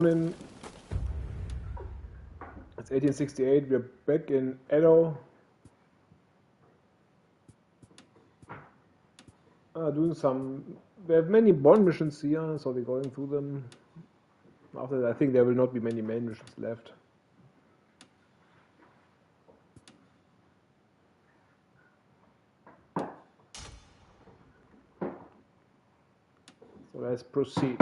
Ronin. It's 1868. We're back in Edo. Doing some. We have many bond missions here, so we're going through them. After that, I think there will not be many main missions left. So let's proceed.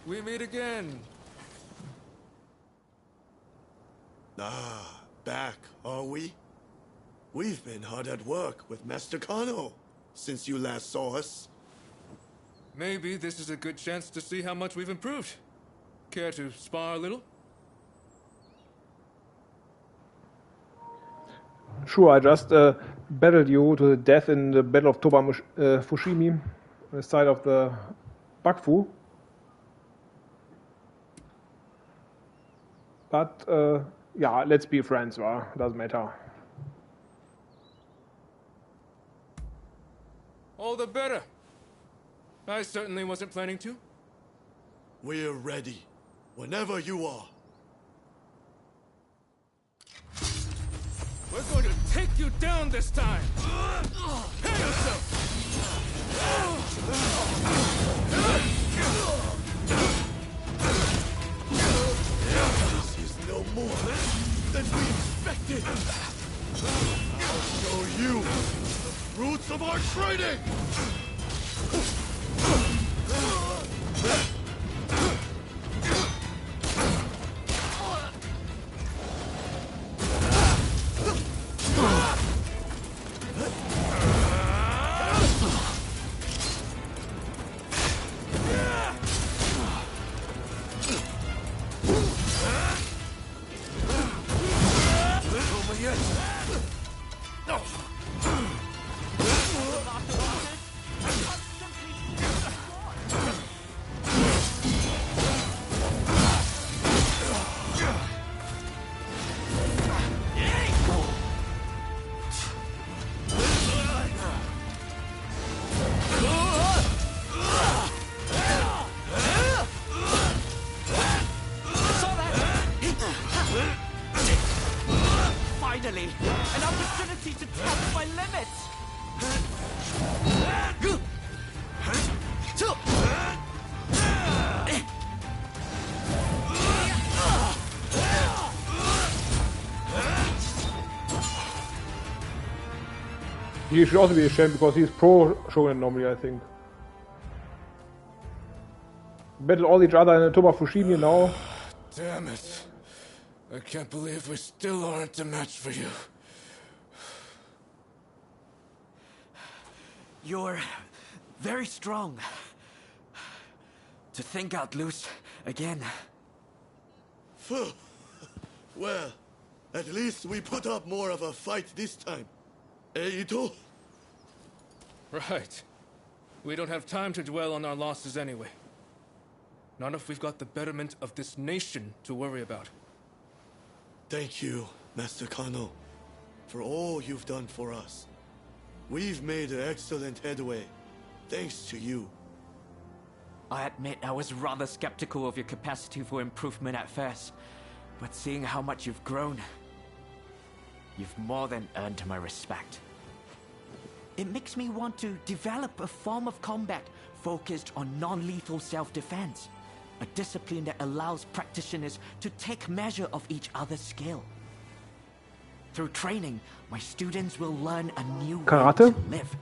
We meet again. Ah, back, are we? We've been hard at work with Master Kano since you last saw us. Maybe this is a good chance to see how much we've improved. Care to spar a little? Sure, I just battled you to the death in the Battle of Fushimi, on the side of the Bakufu. But, yeah, let's be friends, wa? Doesn't matter. All the better. I certainly wasn't planning to. We're ready, whenever you are. We're going to take you down this time! Pay yourself! This is no more than we expected! I'll show you the fruits of our training! Finally, an opportunity to test my limits! He should also be ashamed because he's pro Shonen normally, I think. Battle all each other in the Toba Fushimi now. Damn it. I can't believe we still aren't a match for you. You're very strong. To think I'd lose again. Well, at least we put up more of a fight this time. Ito? Right. We don't have time to dwell on our losses anyway. Not if we've got the betterment of this nation to worry about. Thank you, Master Kano, for all you've done for us. We've made an excellent headway, thanks to you. I admit I was rather skeptical of your capacity for improvement at first, but seeing how much you've grown, you've more than earned my respect. It makes me want to develop a form of combat focused on non-lethal self-defense. A discipline that allows practitioners to take measure of each other's skill. Through training, my students will learn a new way to live.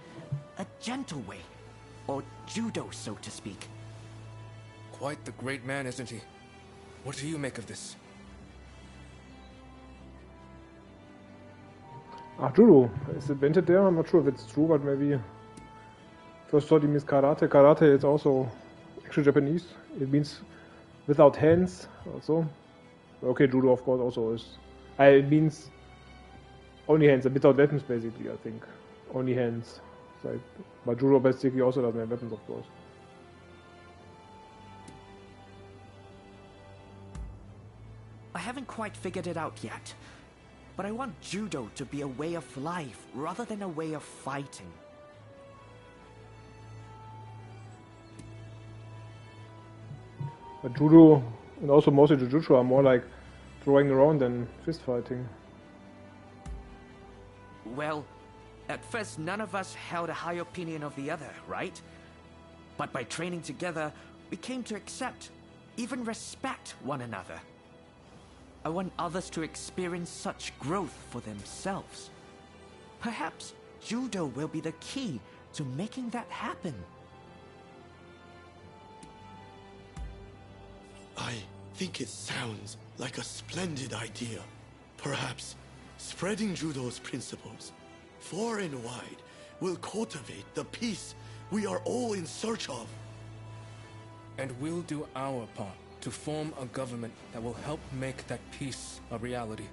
A gentle way. Or judo, so to speak. Quite the great man, isn't he? What do you make of this? Judo. Is invented there? I'm not sure if it's true, but maybe. First thought he means karate. Karate is also actually Japanese. It means without hands also. Okay, judo of course also is. It means only hands, without weapons basically, I think. Only hands. Like, but judo basically also doesn't have weapons, of course. I haven't quite figured it out yet. But I want judo to be a way of life rather than a way of fighting. But judo and also mostly jujutsu are more like throwing around than fist fighting. Well, at first none of us held a high opinion of the other, right? But by training together, we came to accept, even respect one another. I want others to experience such growth for themselves. Perhaps judo will be the key to making that happen. think it sounds like a splendid idea. Perhaps spreading judo's principles far and wide will cultivate the peace we are all in search of. And we'll do our part to form a government that will help make that peace a reality.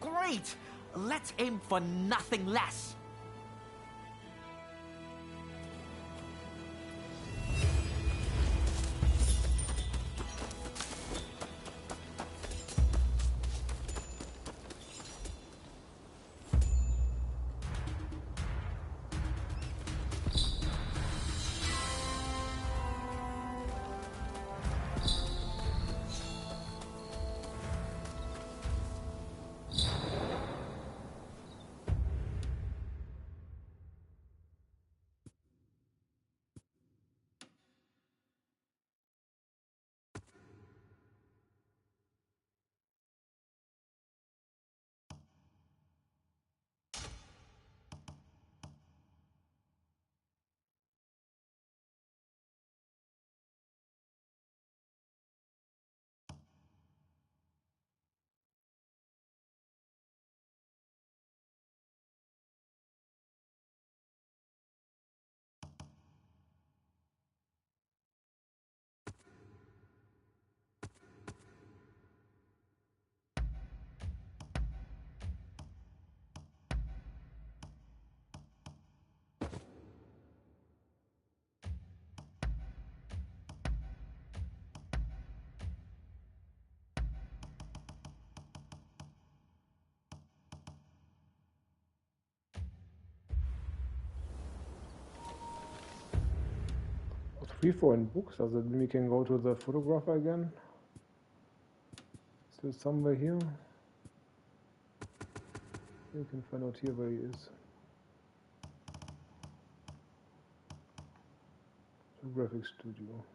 Great! Let's aim for nothing less. Free for in books, so then we can go to the photographer again. Is there somewhere here? You can find out here where he is. Photographic studio.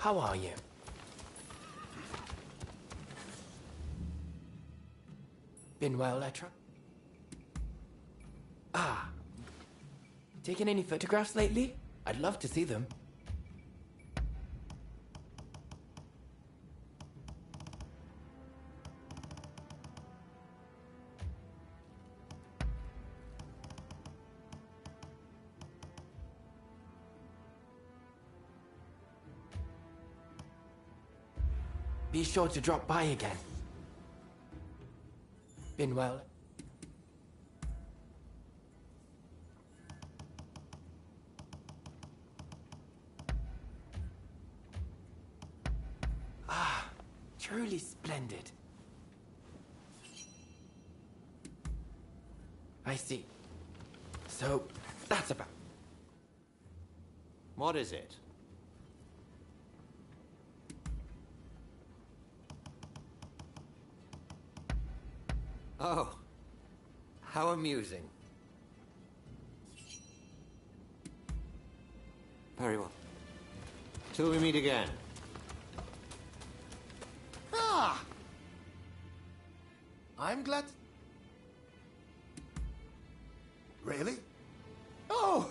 How are you? Been well, Etra? Ah. Taken any photographs lately? I'd love to see them. Be sure to drop by again. Been well. Ah, truly splendid. I see. So, that's about... What is it? Oh, how amusing. Very well. Till we meet again. Ah! I'm glad... Really? Oh,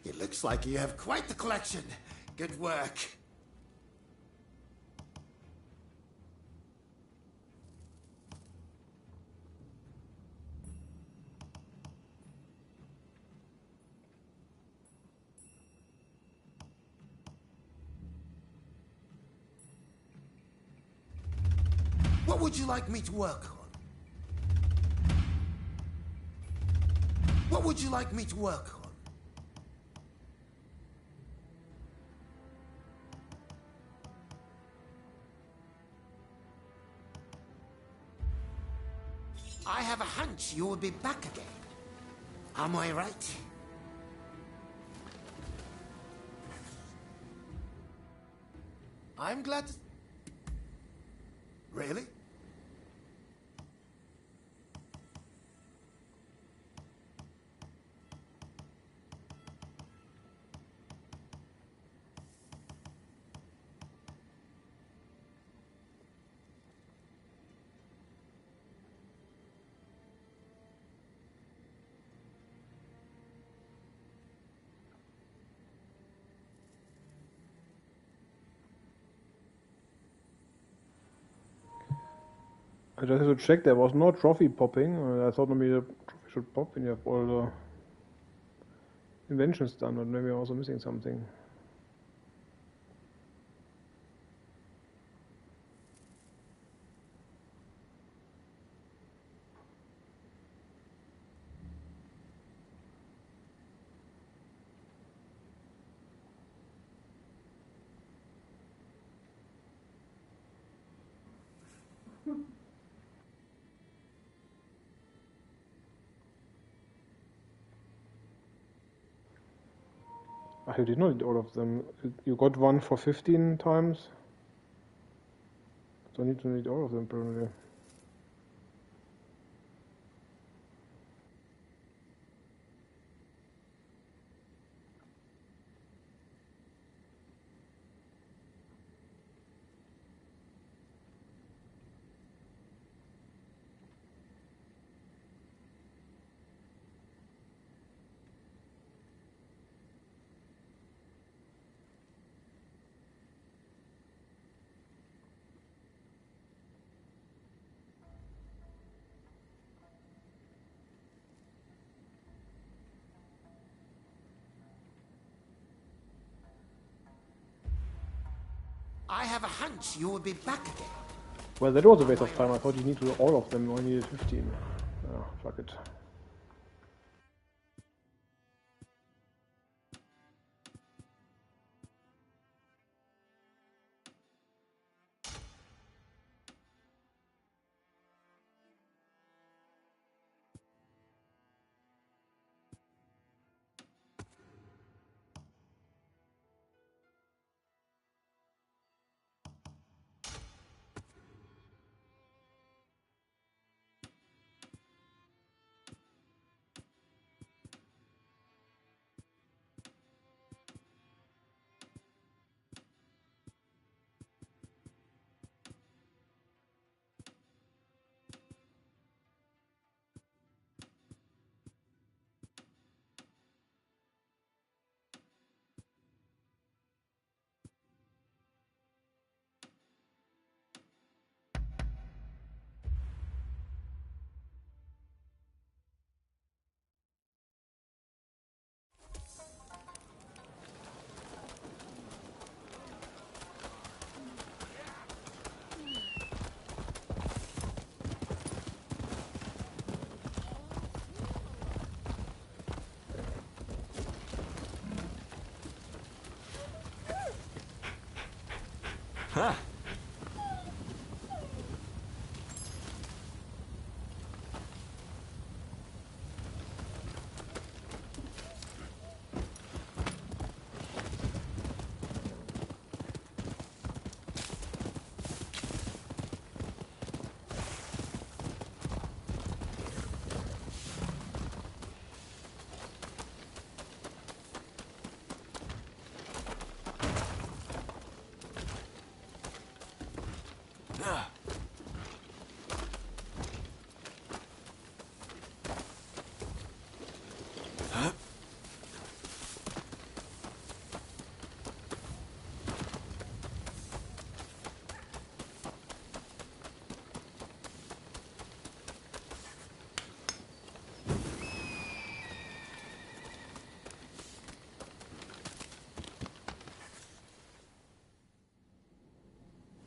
it looks like you have quite the collection. Good work. What would you like me to work on? What would you like me to work on? I have a hunch you will be back again. Am I right? I'm glad to... Really? I just had to check, there was no trophy popping. I thought maybe the trophy should pop when you have all the inventions done, but maybe I'm also missing something. You did not need all of them. You got one for 15 times. So I need to need all of them probably. I have a hunch you will be back again. Well, that was a waste of time. I thought you need to do all of them. You only needed 15. Oh, fuck it.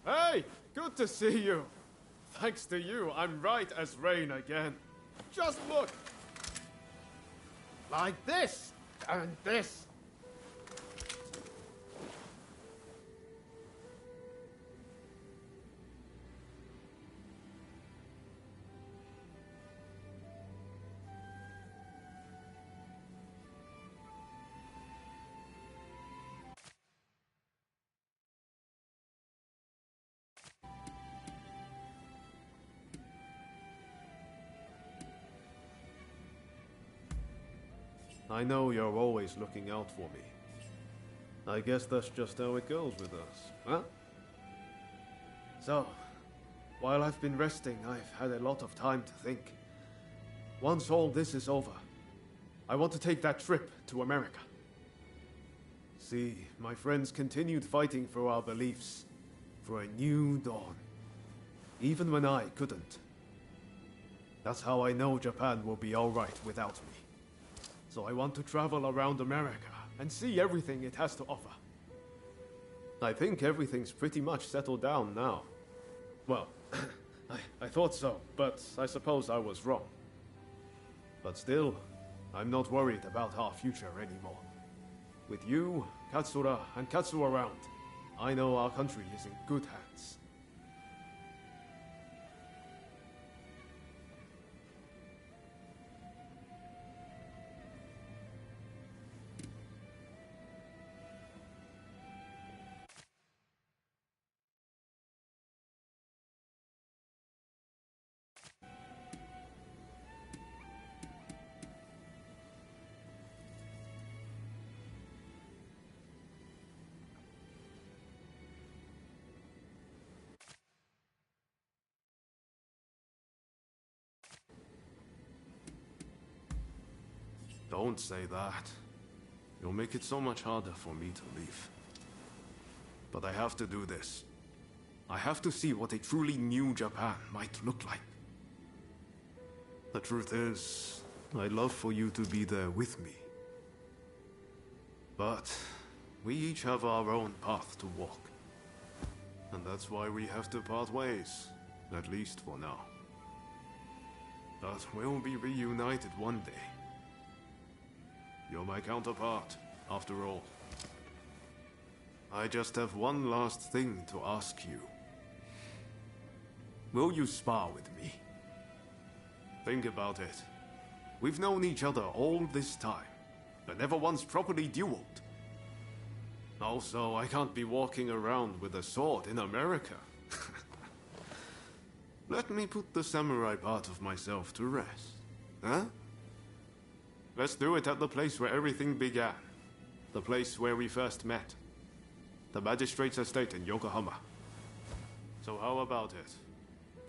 Hey! Good to see you! Thanks to you, I'm right as rain again. Just look! Like this! And this! I know you're always looking out for me. I guess that's just how it goes with us, huh? So, while I've been resting, I've had a lot of time to think. Once all this is over, I want to take that trip to America. See, my friends continued fighting for our beliefs, for a new dawn, even when I couldn't. That's how I know Japan will be all right without me. So I want to travel around America and see everything it has to offer. I think everything's pretty much settled down now. Well, I thought so, but I suppose I was wrong. But still, I'm not worried about our future anymore. With you, Katsura, and Katsu around, I know our country is in good hands. Don't say that. You'll make it so much harder for me to leave. But I have to do this. I have to see what a truly new Japan might look like. The truth is, I'd love for you to be there with me. But we each have our own path to walk. And that's why we have to part ways, at least for now. But we'll be reunited one day. You're my counterpart, after all. I just have one last thing to ask you. Will you spar with me? Think about it. We've known each other all this time, but never once properly dueled. Also, I can't be walking around with a sword in America. Let me put the samurai part of myself to rest, huh? Let's do it at the place where everything began. The place where we first met. The magistrate's estate in Yokohama. So how about it?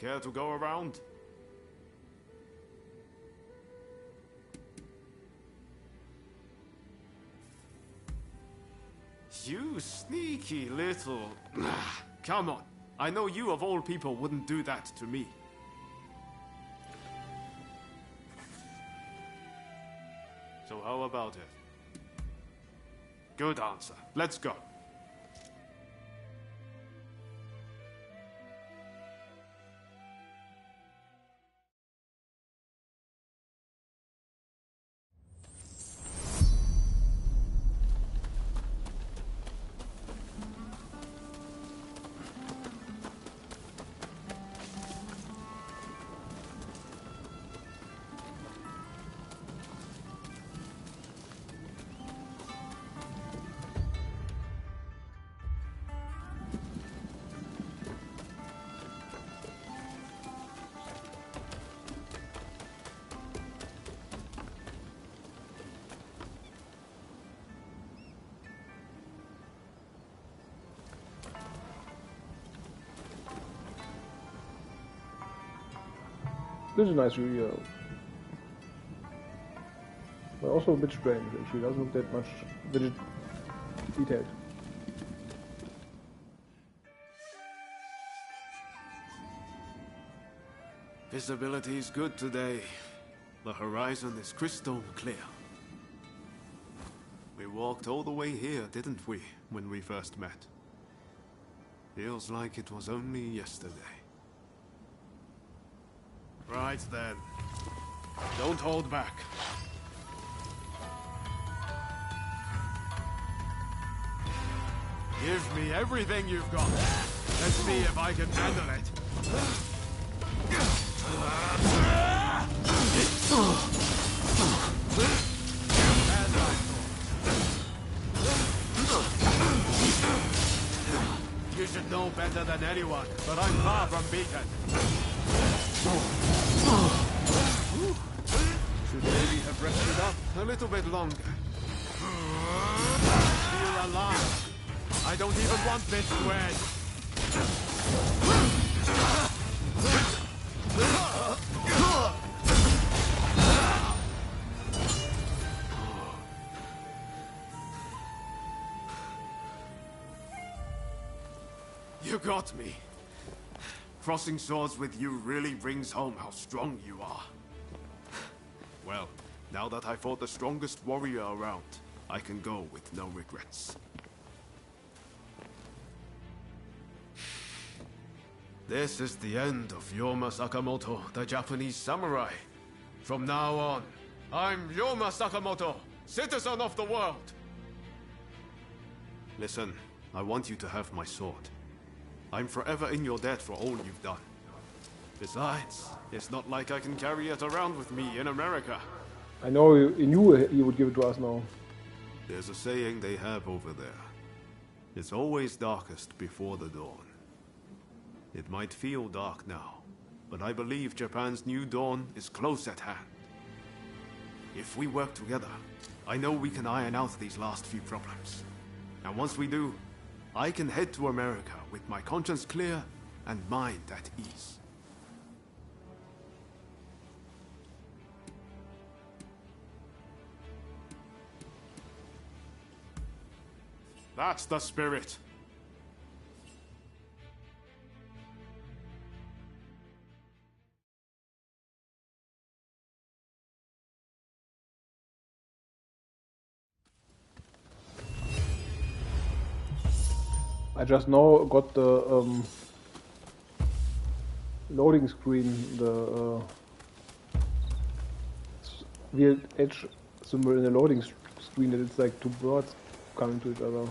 Care to go around? You sneaky little... Come on. I know you of all people wouldn't do that to me. So how about it? Good answer. Let's go. This is a nice reveal. But also a bit strange, actually. Doesn't look that much detailed. Visibility is good today. The horizon is crystal clear. We walked all the way here, didn't we, when we first met? Feels like it was only yesterday. Right then. Don't hold back. Give me everything you've got. Let's see if I can handle it. You should know better than anyone, but I'm far from beaten. Should maybe have rested up a little bit longer. Feel alive. I don't even want this to end. You got me. Crossing swords with you really brings home how strong you are. Well, now that I fought the strongest warrior around, I can go with no regrets. This is the end of Yoma Sakamoto, the Japanese samurai. From now on, I'm Yoma Sakamoto, citizen of the world. Listen, I want you to have my sword. I'm forever in your debt for all you've done. Besides, it's not like I can carry it around with me in America. I know you knew you would give it to us now. There's a saying they have over there. It's always darkest before the dawn. It might feel dark now, but I believe Japan's new dawn is close at hand. If we work together, I know we can iron out these last few problems. And once we do, I can head to America with my conscience clear and mind at ease. That's the spirit. I just now got the loading screen, the weird edge symbol in the loading screen, that it's like two birds coming to each other.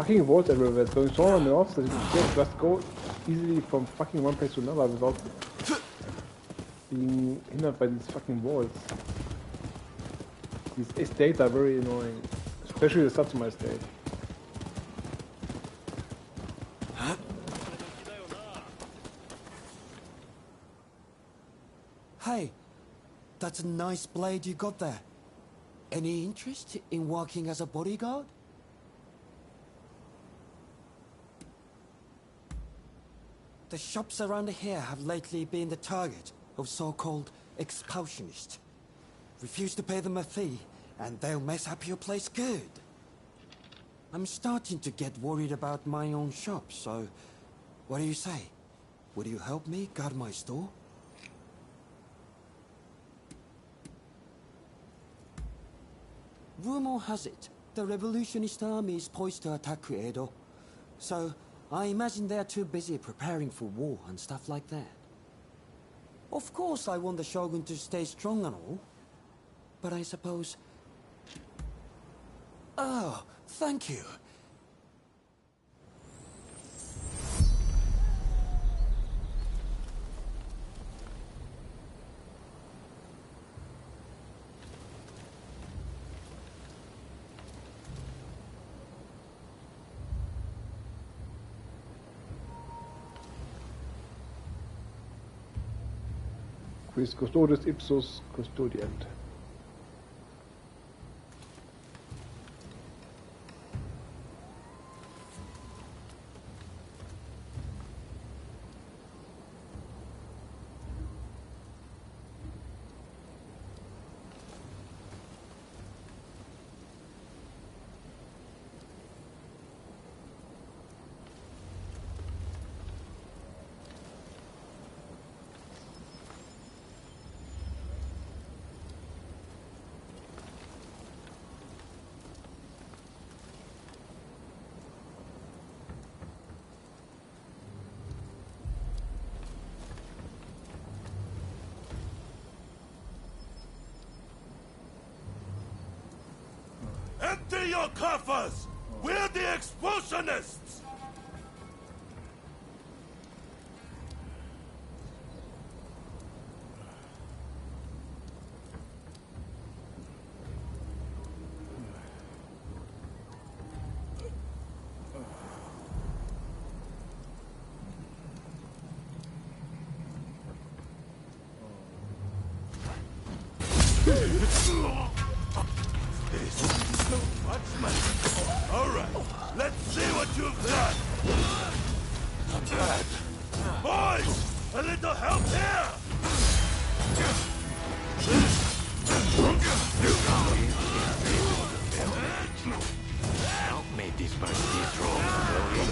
fucking walls everywhere. It's going so on and off that you can just go easily from fucking one place to another without being hindered by these fucking walls. These estates are very annoying, especially the Satsuma estate. Hey, that's a nice blade you got there. Any interest in working as a bodyguard? The shops around here have lately been the target of so-called expulsionists. Refuse to pay them a fee, and they'll mess up your place good. I'm starting to get worried about my own shop, so what do you say? Would you help me guard my store? Rumor has it, the revolutionist army is poised to attack Edo. So, I imagine they're too busy preparing for war and stuff like that. Of course I want the Shogun to stay strong and all, but I suppose... Oh, thank you. Quis custodes ipsus custodient. Empty your coffers! We're the expulsionists! Alright, let's see what you've done! Not bad. Boys, a little help here! Help me disperse these trolls, will you?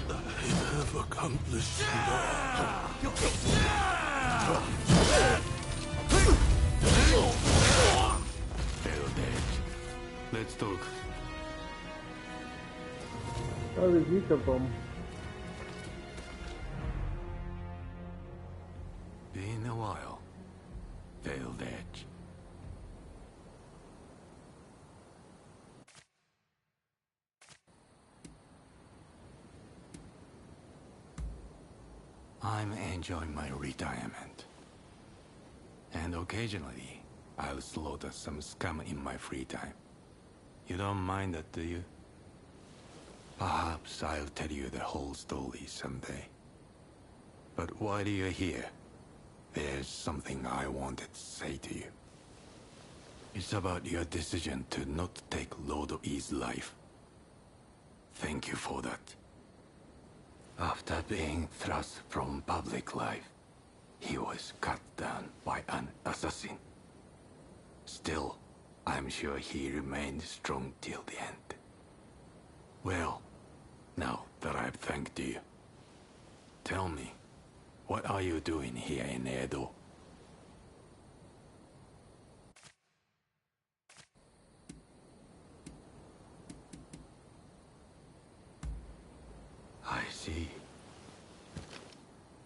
I have accomplished Failed it. Let's talk. Where did he come from? Been a while. Failed edge. I'm enjoying my retirement. And occasionally, I'll slaughter some scum in my free time. You don't mind that, do you? Perhaps I'll tell you the whole story someday. But while you're here, there's something I wanted to say to you. It's about your decision to not take Lord E's life. Thank you for that. After being thrust from public life, he was cut down by an assassin. Still, I'm sure he remained strong till the end. Well, now that I've thanked you, tell me, what are you doing here in Edo? I see.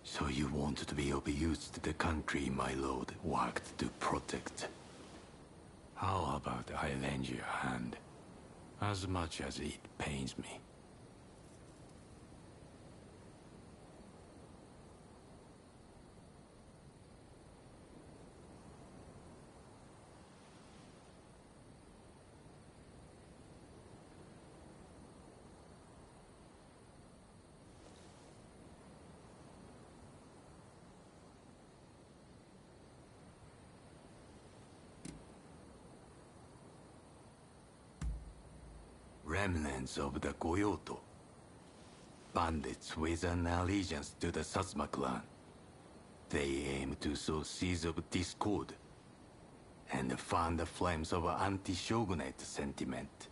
So you want want to be of use to the country my lord worked to protect. How about I lend you a hand, as much as it pains me? Remnants of the Goyoto. Bandits with an allegiance to the Satsuma clan. They aim to sow seeds of discord and fan the flames of anti-shogunate sentiment.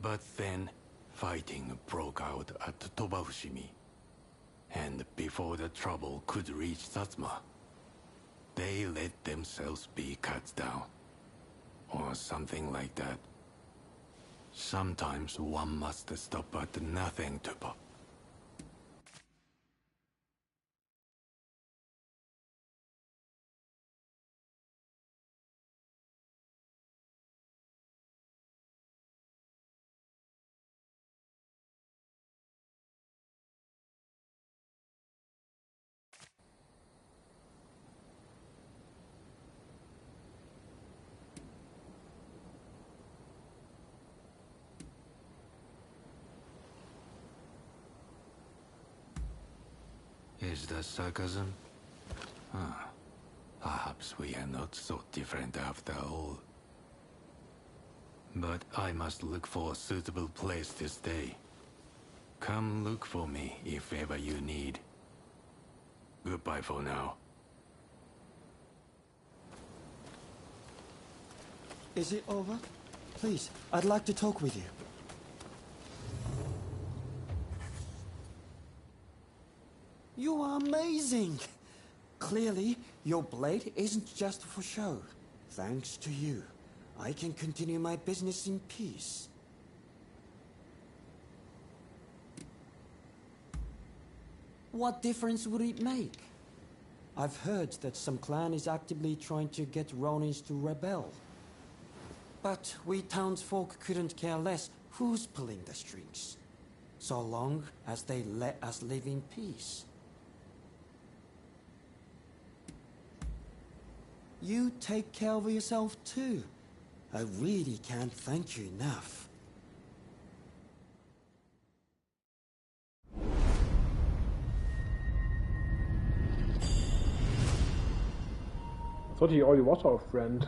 But then, fighting broke out at Tobafushimi. And before the trouble could reach Satsuma, they let themselves be cut down. Or something like that. Sometimes one must stop at nothing to pop. Is that sarcasm? Ah, perhaps we are not so different after all. But I must look for a suitable place to stay. Come look for me if ever you need. Goodbye for now. Is it over? Please, I'd like to talk with you. You are amazing! Clearly, your blade isn't just for show. Thanks to you, I can continue my business in peace. What difference would it make? I've heard that some clan is actively trying to get Ronins to rebel. But we townsfolk couldn't care less who's pulling the strings, so long as they let us live in peace. You take care of yourself too. I really can't thank you enough. I thought he already was our friend.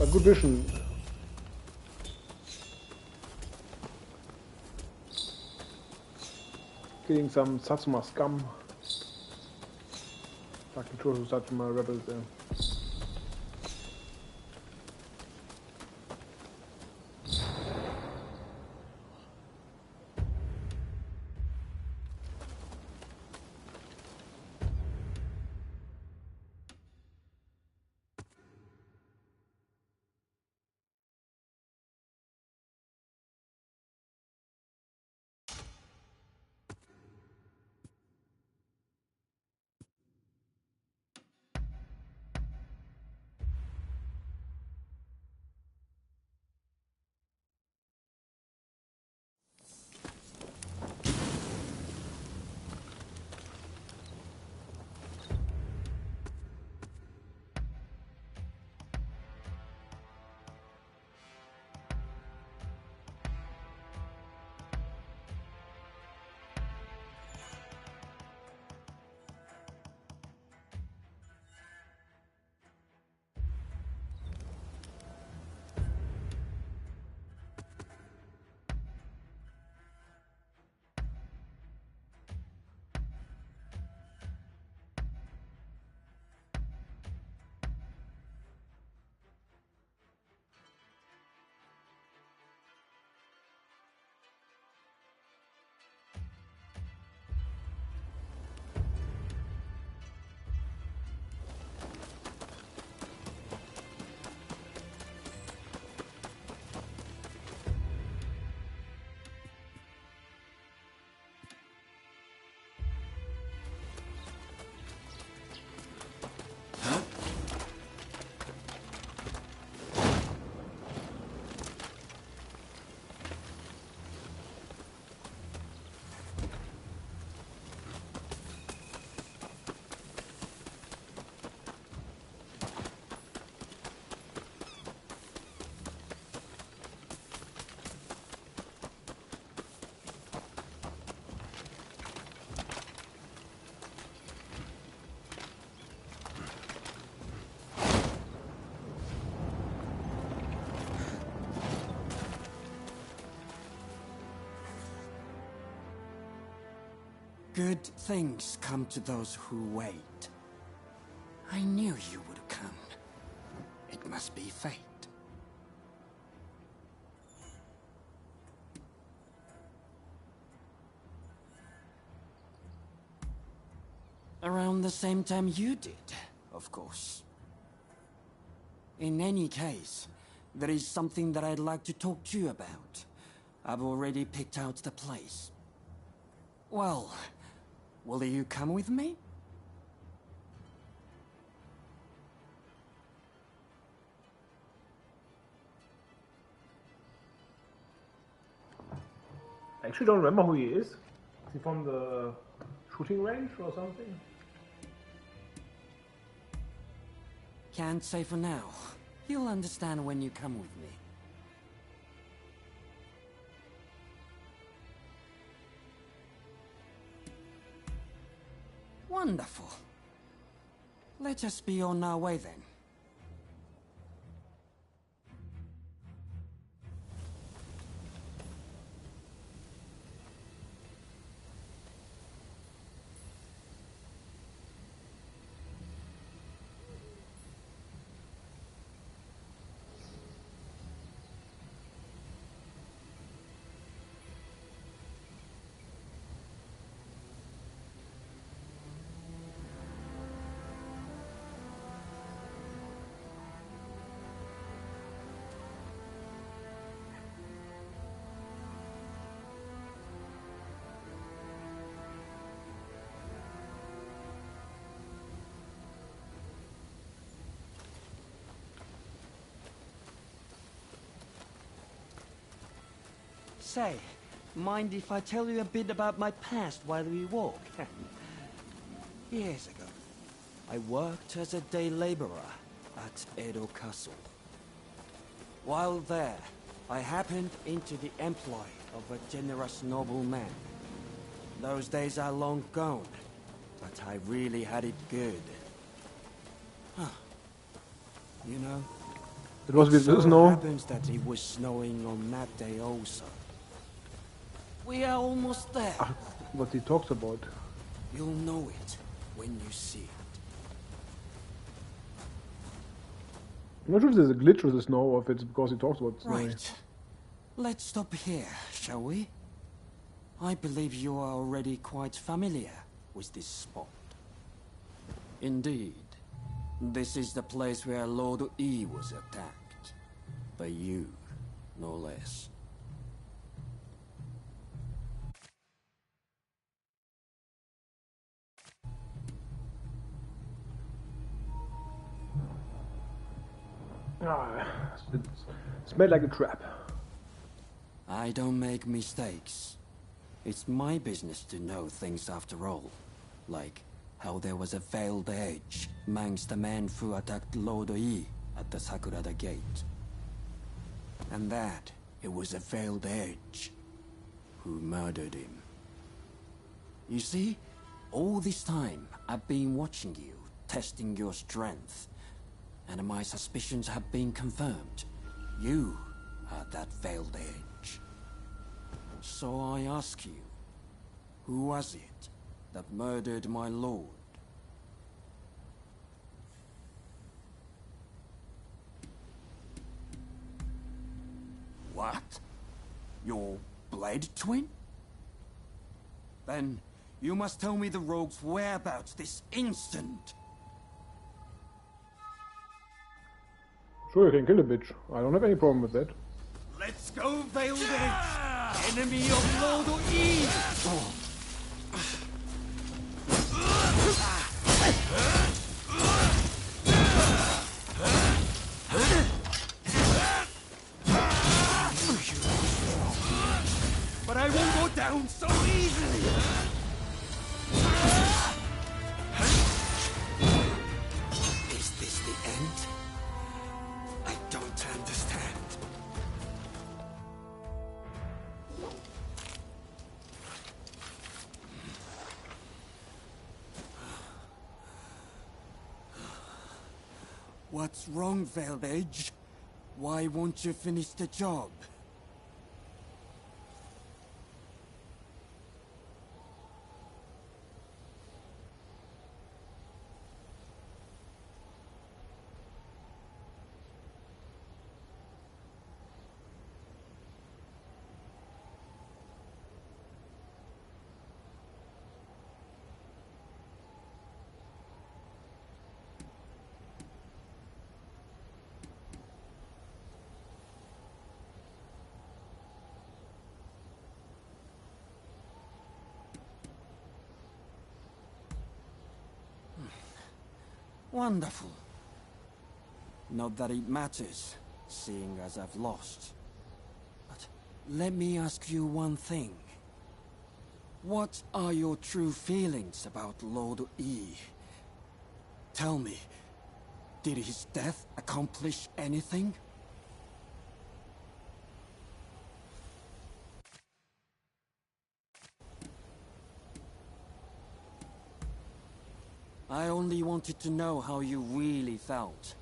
A good vision. Getting some Satsuma scum. Talking to Satsuma rebels there. Good things come to those who wait. I knew you would come. It must be fate. Around the same time you did, of course. In any case, there is something that I'd like to talk to you about. I've already picked out the place. Well, will you come with me? I actually don't remember who he is. Is he from the shooting range or something? Can't say for now. You'll understand when you come with me. Wonderful. Let us be on our way then. Say, mind if I tell you a bit about my past while we walk? Years ago, I worked as a day laborer at Edo Castle. While there, I happened into the employ of a generous nobleman. Those days are long gone, but I really had it good. Huh. You know, It was with so snow. happens that it was snowing on that day also. We are almost there. What he talks about. You'll know it when you see it. I'm not sure if there's a glitch with the snow or if it's because he talks about snow. Right. Let's stop here, shall we? I believe you are already quite familiar with this spot. Indeed. This is the place where Lord E was attacked. By you, no less. It smelled like a trap. I don't make mistakes. It's my business to know things after all. Like how there was a veiled edge amongst the men who attacked Lord E at the Sakurada Gate. And that it was a veiled edge who murdered him. You see, all this time I've been watching you, testing your strength. And my suspicions have been confirmed. You are that veiled edge. So I ask you, who was it that murdered my lord? What? Your blood twin? Then you must tell me the rogue's whereabouts this instant. Sure, you can kill a bitch. I don't have any problem with that. Let's go, Veiled Edge! Enemy of Lord E! But I won't go down so easily! Is this the end? I don't understand. What's wrong, Veiled Edge? Why won't you finish the job? Wonderful. Not that it matters, seeing as I've lost. But let me ask you one thing. What are your true feelings about Lord Yi? Tell me, did his death accomplish anything? I only wanted to know how you really felt.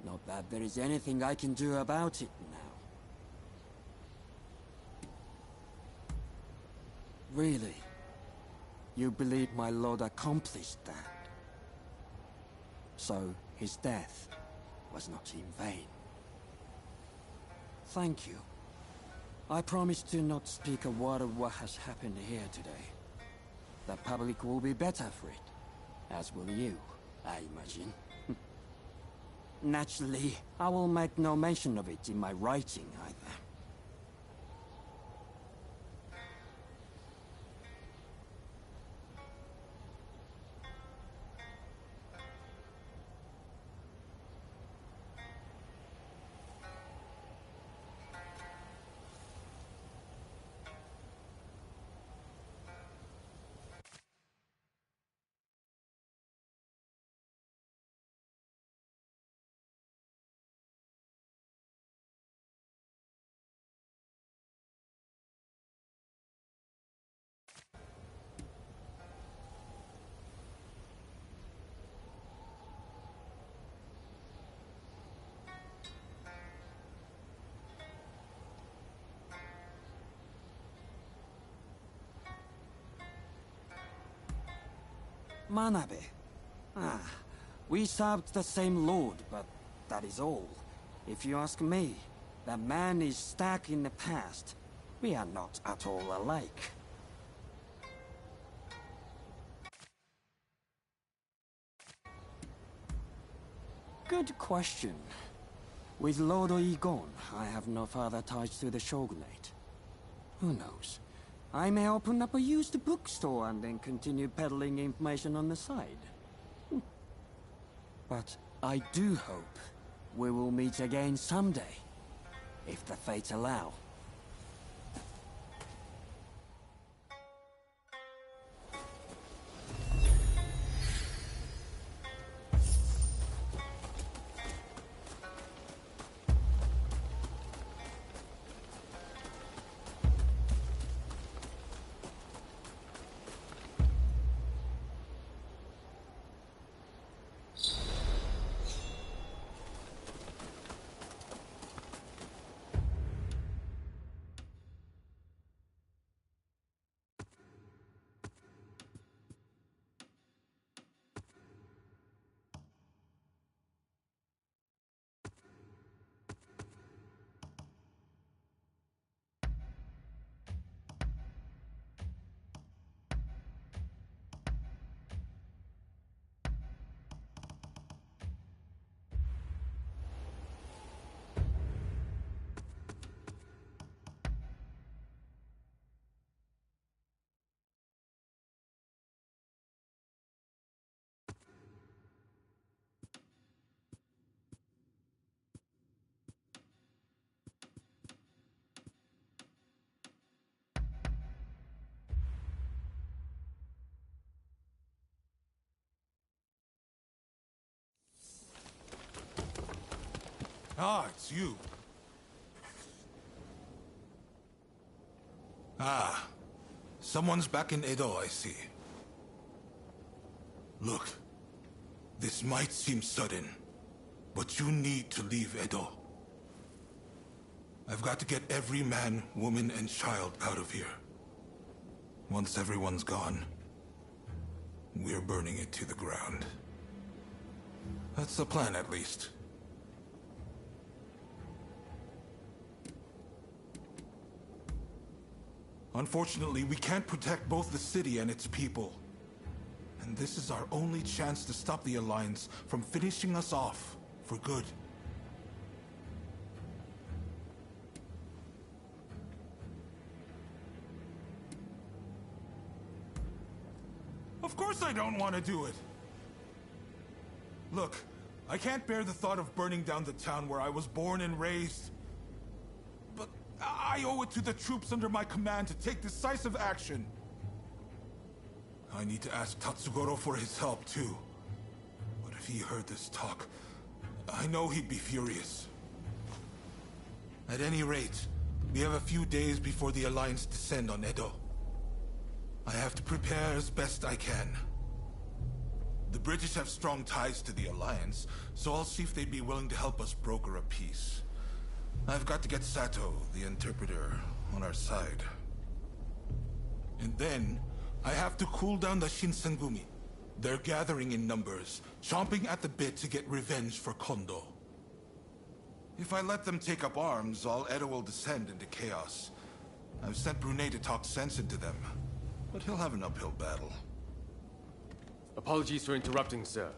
Not that there is anything I can do about it now. Really? You believe my lord accomplished that? So, his death was not in vain. Thank you. I promise to not speak a word of what has happened here today. The public will be better for it, as will you, I imagine. Naturally, I will make no mention of it in my writing either. Manabe. Ah, we served the same lord, but that is all. If you ask me, the man is stuck in the past. We are not at all alike. Good question. With Lord Yi gone, I have no further ties to the shogunate. Who knows? I may open up a used bookstore and then continue peddling information on the side. But I do hope we will meet again someday, if the fates allow. Ah, it's you. Ah, someone's back in Edo, I see. Look, this might seem sudden, but you need to leave Edo. I've got to get every man, woman, and child out of here. Once everyone's gone, we're burning it to the ground. That's the plan, at least. Unfortunately, we can't protect both the city and its people. And this is our only chance to stop the Alliance from finishing us off for good. Of course I don't want to do it! Look, I can't bear the thought of burning down the town where I was born and raised. But I owe it to the troops under my command to take decisive action. I need to ask Tatsugoro for his help, too. But if he heard this talk, I know he'd be furious. At any rate, we have a few days before the Alliance descend on Edo. I have to prepare as best I can. The British have strong ties to the Alliance, so I'll see if they'd be willing to help us broker a peace. I've got to get Sato, the interpreter, on our side. And then, I have to cool down the Shinsengumi. They're gathering in numbers, chomping at the bit to get revenge for Kondo. If I let them take up arms, all Edo will descend into chaos. I've sent Brunei to talk sense into them, but he'll have an uphill battle. Apologies for interrupting, sir.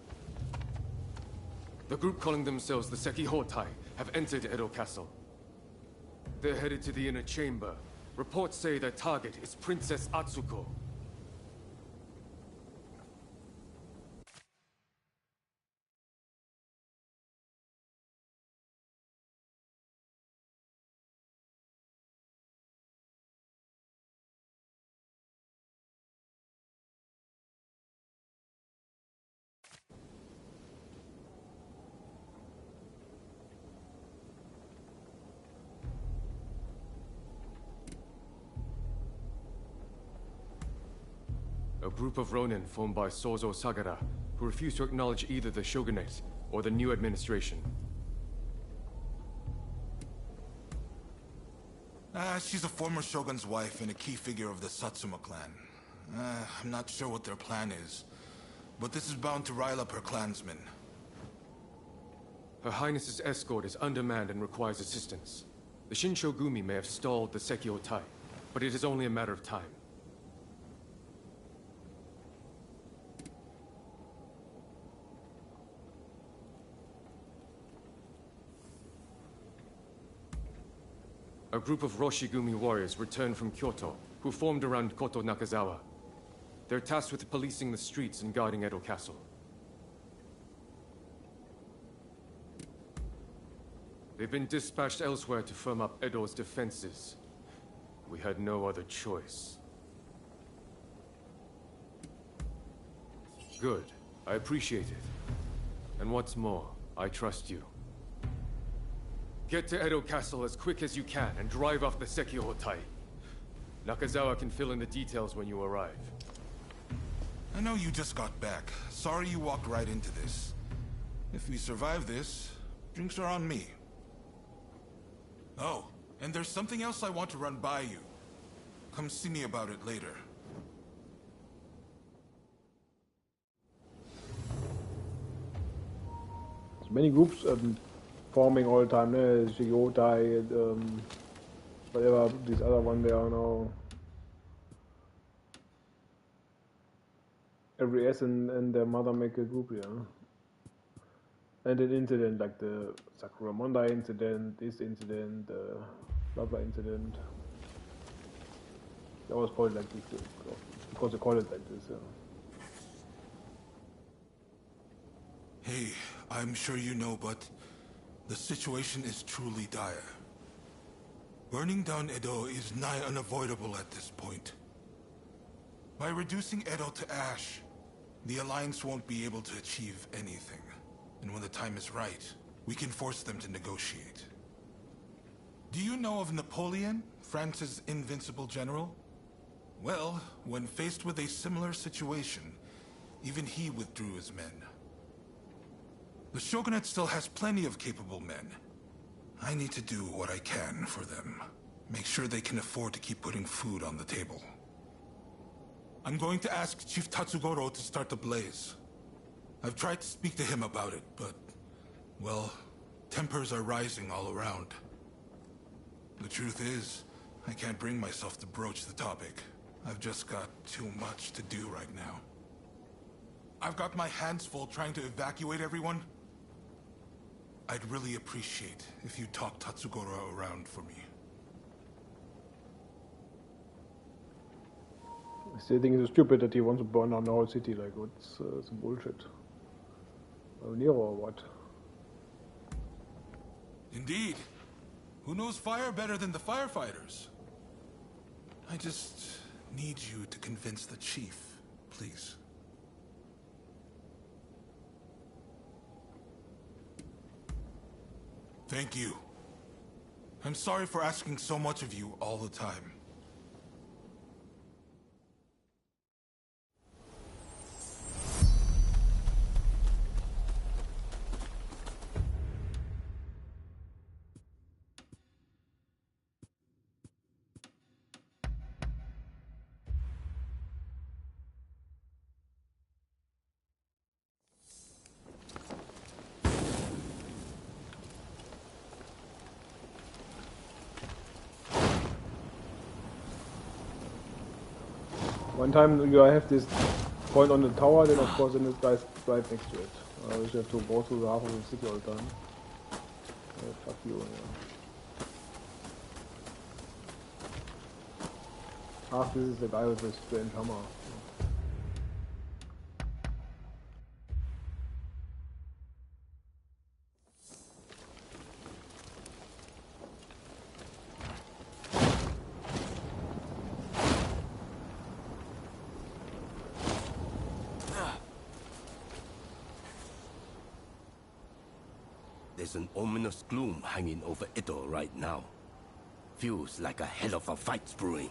The group calling themselves the Sekihotai have entered Edo Castle. They're headed to the inner chamber. Reports say their target is Princess Atsuko. A group of Ronin formed by Sozo Sagara, who refuse to acknowledge either the shogunate or the new administration. She's a former shogun's wife and a key figure of the Satsuma clan. I'm not sure what their plan is, but this is bound to rile up her clansmen. Her Highness's escort is undermanned and requires assistance. The Shinshogumi may have stalled the Sekihotai, but it is only a matter of time. A group of Roshigumi warriors returned from Kyoto, who formed around Koto Nakazawa. They're tasked with policing the streets and guarding Edo Castle. They've been dispatched elsewhere to firm up Edo's defenses. We had no other choice. Good. I appreciate it. And what's more, I trust you. Get to Edo Castle as quick as you can and drive off the Sekihotai. Nakazawa can fill in the details when you arrive. I know you just got back. Sorry you walked right into this. If we survive this, drinks are on me. Oh, and there's something else I want to run by you. Come see me about it later. There's many groups forming all the time, Shigotai, whatever these other one they are now. Every S and their mother make a group, yeah. And an incident like the Sakura Mondai incident, this incident, blah blah incident. They always call it like this, because they call it like this, yeah. Hey, I'm sure you know, but the situation is truly dire. Burning down Edo is nigh unavoidable at this point. By reducing Edo to ash, the Alliance won't be able to achieve anything. And when the time is right, we can force them to negotiate. Do you know of Napoleon, France's invincible general? Well, when faced with a similar situation, even he withdrew his men. The Shogunate still has plenty of capable men. I need to do what I can for them. Make sure they can afford to keep putting food on the table. I'm going to ask Chief Tatsugoro to start the blaze. I've tried to speak to him about it, but, well, tempers are rising all around. The truth is, I can't bring myself to broach the topic. I've just got too much to do right now. I've got my hands full trying to evacuate everyone. I'd really appreciate if you talk Tatsugoro around for me. I still think it's stupid that he wants to burn down the whole city, like, it's some bullshit. Nero or what? Indeed. Who knows fire better than the firefighters? I just need you to convince the chief, please. Thank you. I'm sorry for asking so much of you all the time. One time you have this point on the tower, then of course then this guy's right next to it. You have to go through the half of the city all the time. Fuck you, yeah. Half this is the guy with the strange hammer. There's an ominous gloom hanging over Edo right now. Feels like a hell of a fight's brewing.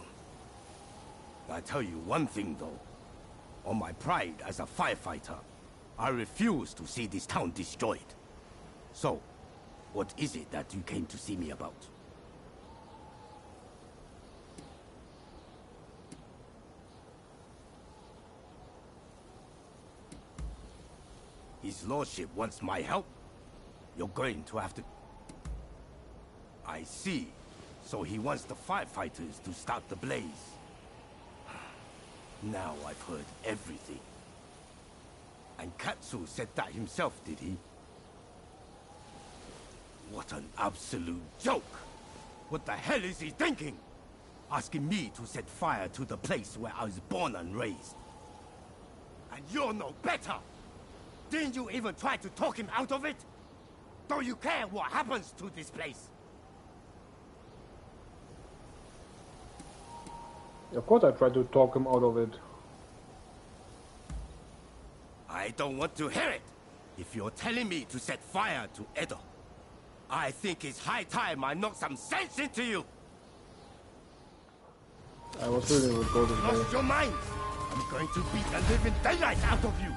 I tell you one thing though. On my pride as a firefighter, I refuse to see this town destroyed. So, what is it that you came to see me about? His Lordship wants my help? You're going to have to... I see. So he wants the firefighters to start the blaze. Now I've heard everything. And Katsu said that himself, did he? What an absolute joke! What the hell is he thinking? Asking me to set fire to the place where I was born and raised. And you're no better! Didn't you even try to talk him out of it? Don't you care what happens to this place? Of course I tried to talk him out of it. I don't want to hear it. If you're telling me to set fire to Edo, I think it's high time I knock some sense into you. I was really would go this way. Lost your mind? I'm going to beat the living daylights out of you.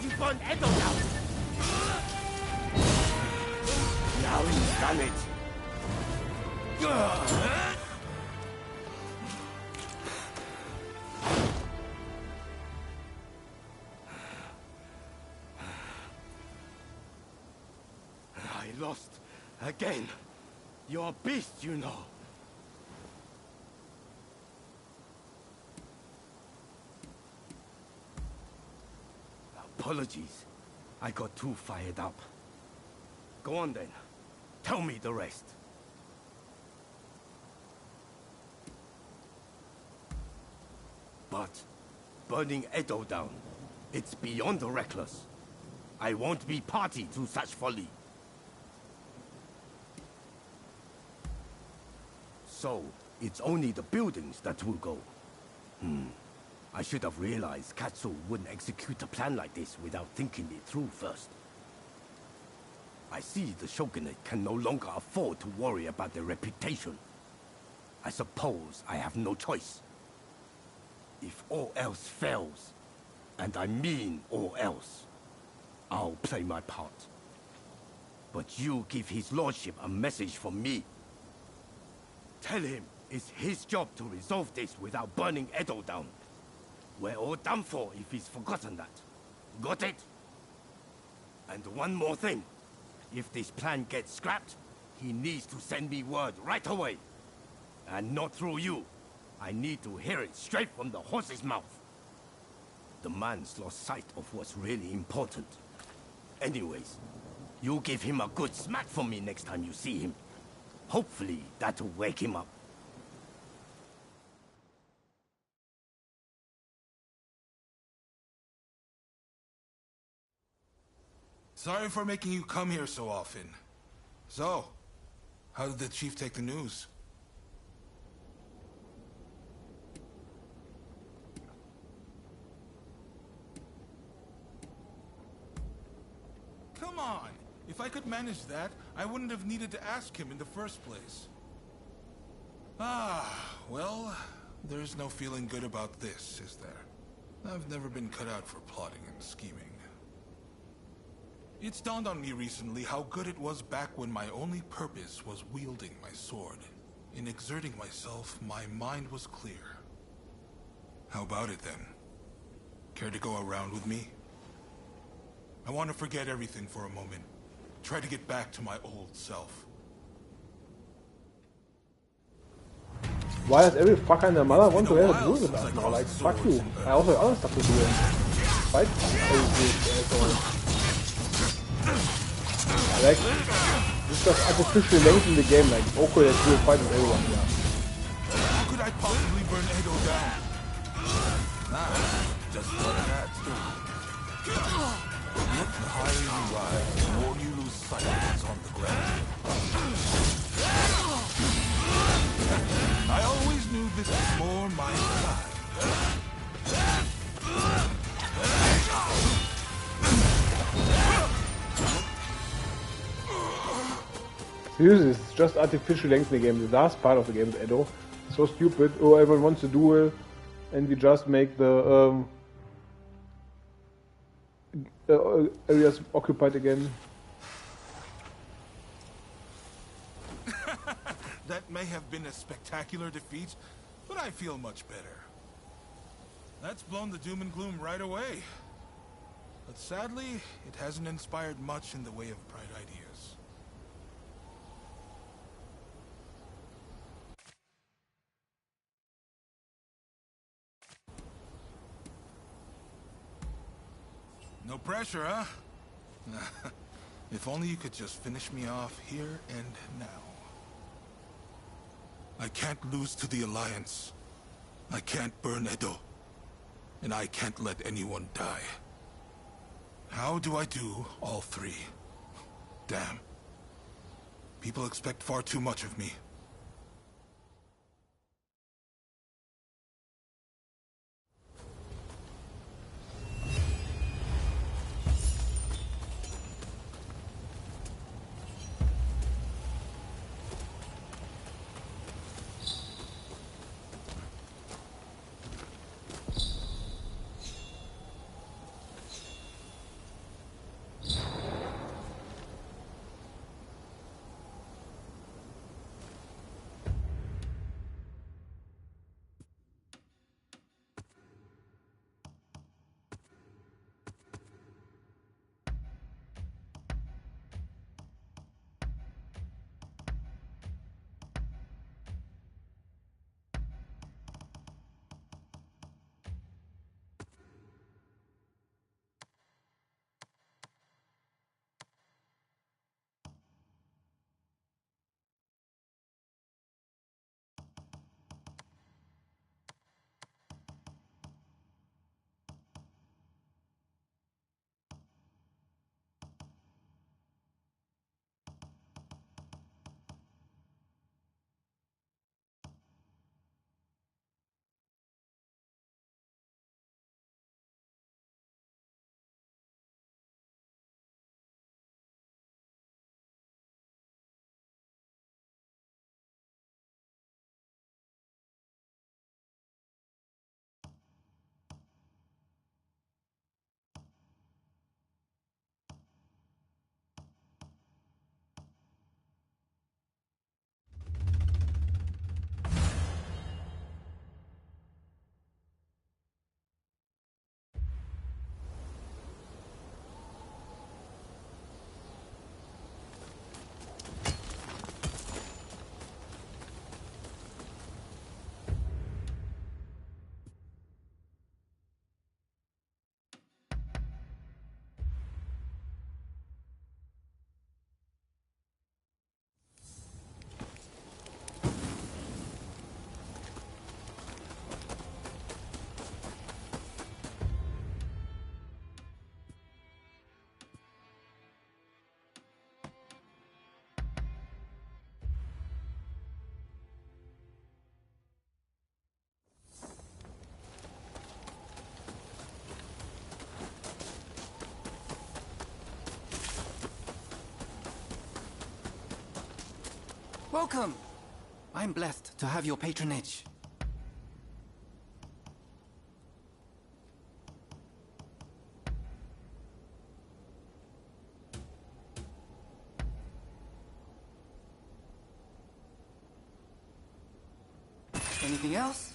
You burn Edo now. Now he's done it. I lost again. You're a beast, you know. Apologies. I got too fired up. Go on then. Tell me the rest. But burning Edo down, it's beyond reckless. I won't be party to such folly. So, it's only the buildings that will go. I should have realized Katsu wouldn't execute a plan like this without thinking it through first. I see the Shogunate can no longer afford to worry about their reputation. I suppose I have no choice. If all else fails, and I mean all else, I'll play my part. But you give his lordship a message from me. Tell him it's his job to resolve this without burning Edo down. We're all done for if he's forgotten that. Got it? And one more thing. If this plan gets scrapped, he needs to send me word right away. And not through you. I need to hear it straight from the horse's mouth. The man's lost sight of what's really important. Anyways, you give him a good smack for me next time you see him. Hopefully, that'll wake him up. Sorry for making you come here so often. So, how did the chief take the news? Come on! If I could manage that, I wouldn't have needed to ask him in the first place. Ah, well, there's no feeling good about this, is there? I've never been cut out for plotting and scheming. It's dawned on me recently how good it was back when my only purpose was wielding my sword. In exerting myself, my mind was clear. How about it then? Care to go around with me? I want to forget everything for a moment. Try to get back to my old self. Why does every fucker and their mother want to have a duel with us now? Like, fuck you. I also have other stuff to do. Fight? Like, this just artificially lengthen the game. Like, okay, let's do a fight with everyone. Yeah. How could I possibly burn Edo down? Nah, just what cats do. The higher you rise, the more you lose sight of what's on the ground. I always knew this was more my style. Seriously, it's just artificial lengthening the game. The last part of the game with Edo. So stupid. Oh, everyone wants to duel, and we just make the areas occupied again. That may have been a spectacular defeat, but I feel much better. That's blown the doom and gloom right away. But sadly, it hasn't inspired much in the way of bright ideas. No pressure, huh? If only you could just finish me off here and now. I can't lose to the Alliance. I can't burn Edo. And I can't let anyone die. How do I do all three? Damn. People expect far too much of me. Welcome! I'm blessed to have your patronage. Anything else?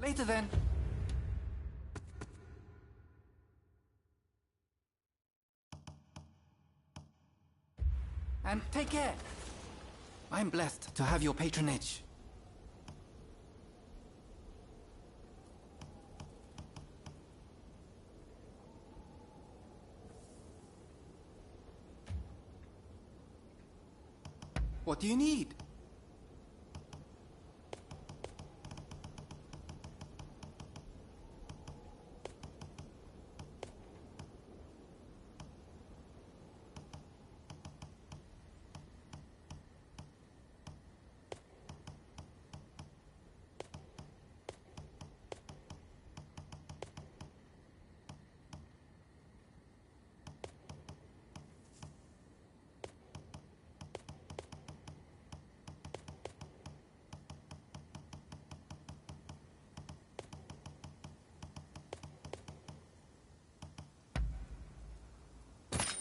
Later then. And take care. I'm blessed to have your patronage. What do you need?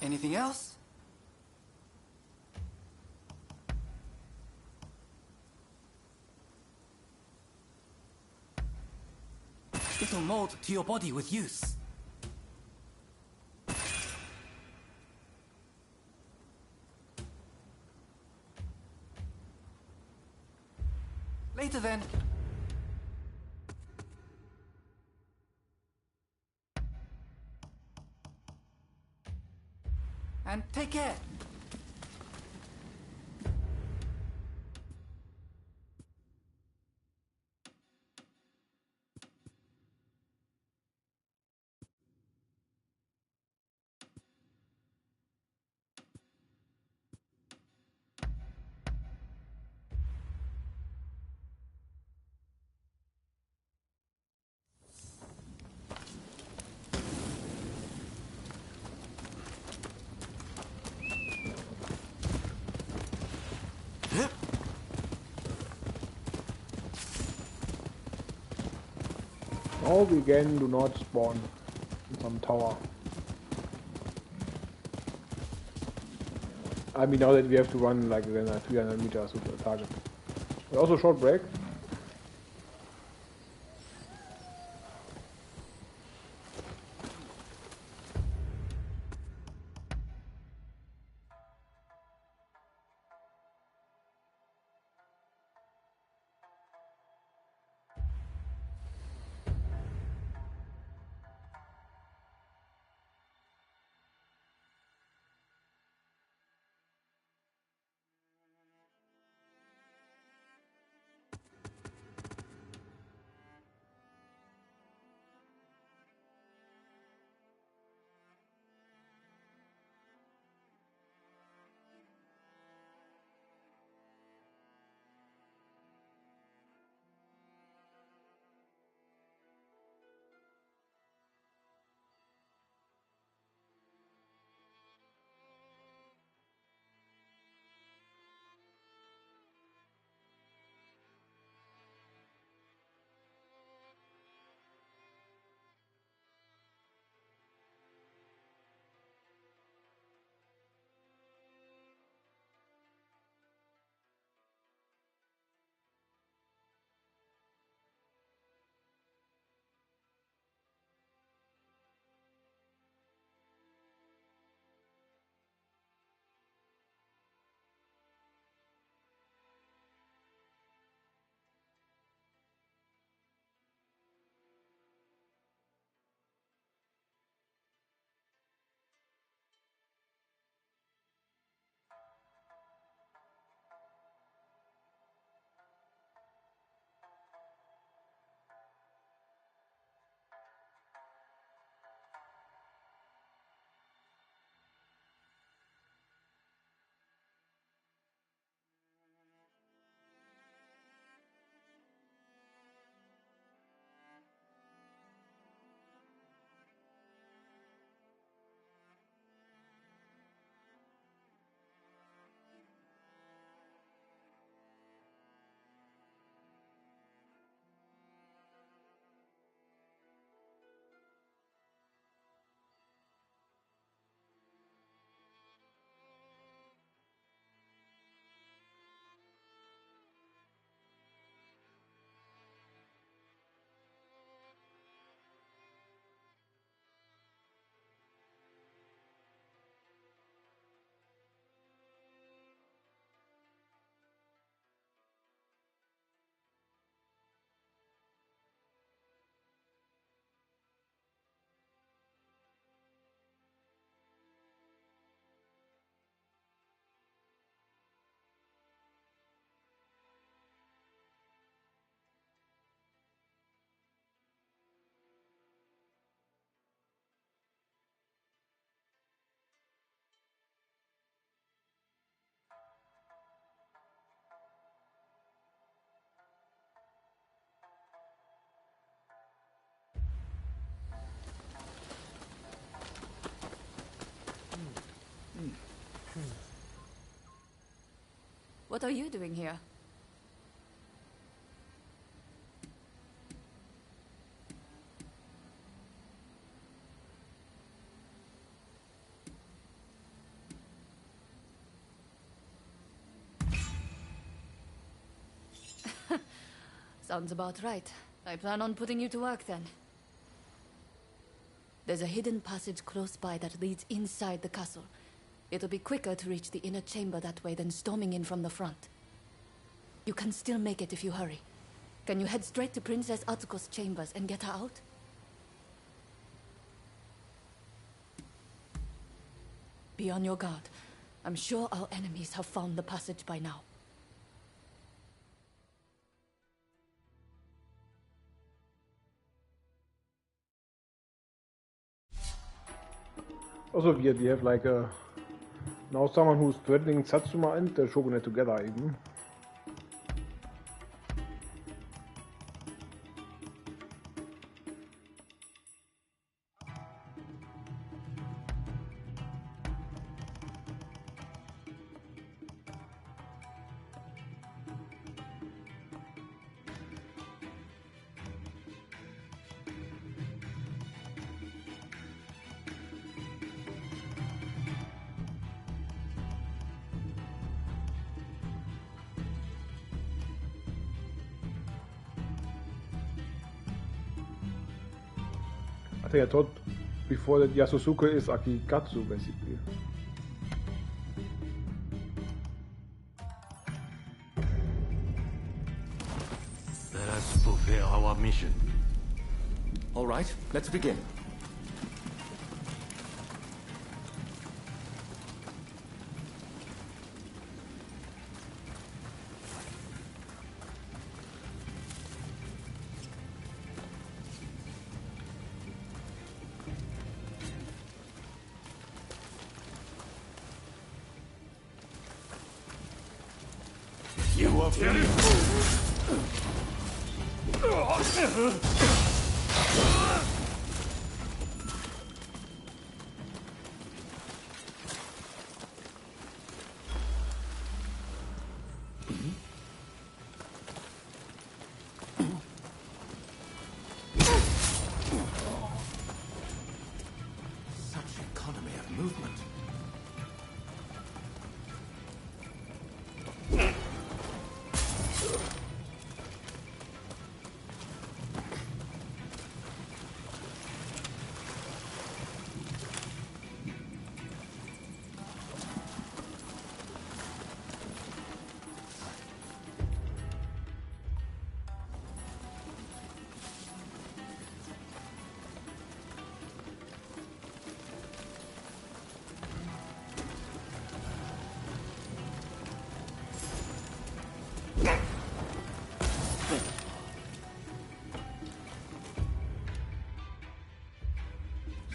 Anything else? It'll mold to your body with use. Later then. And take care. Now we again do not spawn in some tower. I mean, now that we have to run like then 300 meters to the target. But also short break. What are you doing here? Sounds about right. I plan on putting you to work then. There's a hidden passage close by that leads inside the castle. It'll be quicker to reach the inner chamber that way than storming in from the front. You can still make it if you hurry. Can you head straight to Princess Atsuko's chambers and get her out? Be on your guard. I'm sure our enemies have found the passage by now. Also we have like now someone who's threatening Satsuma and the shogunate together even. I think I thought before that Yasusuke is Akikatsu basically. Let us fulfill our mission. All right, let's begin. You are finished. Such economy of movement.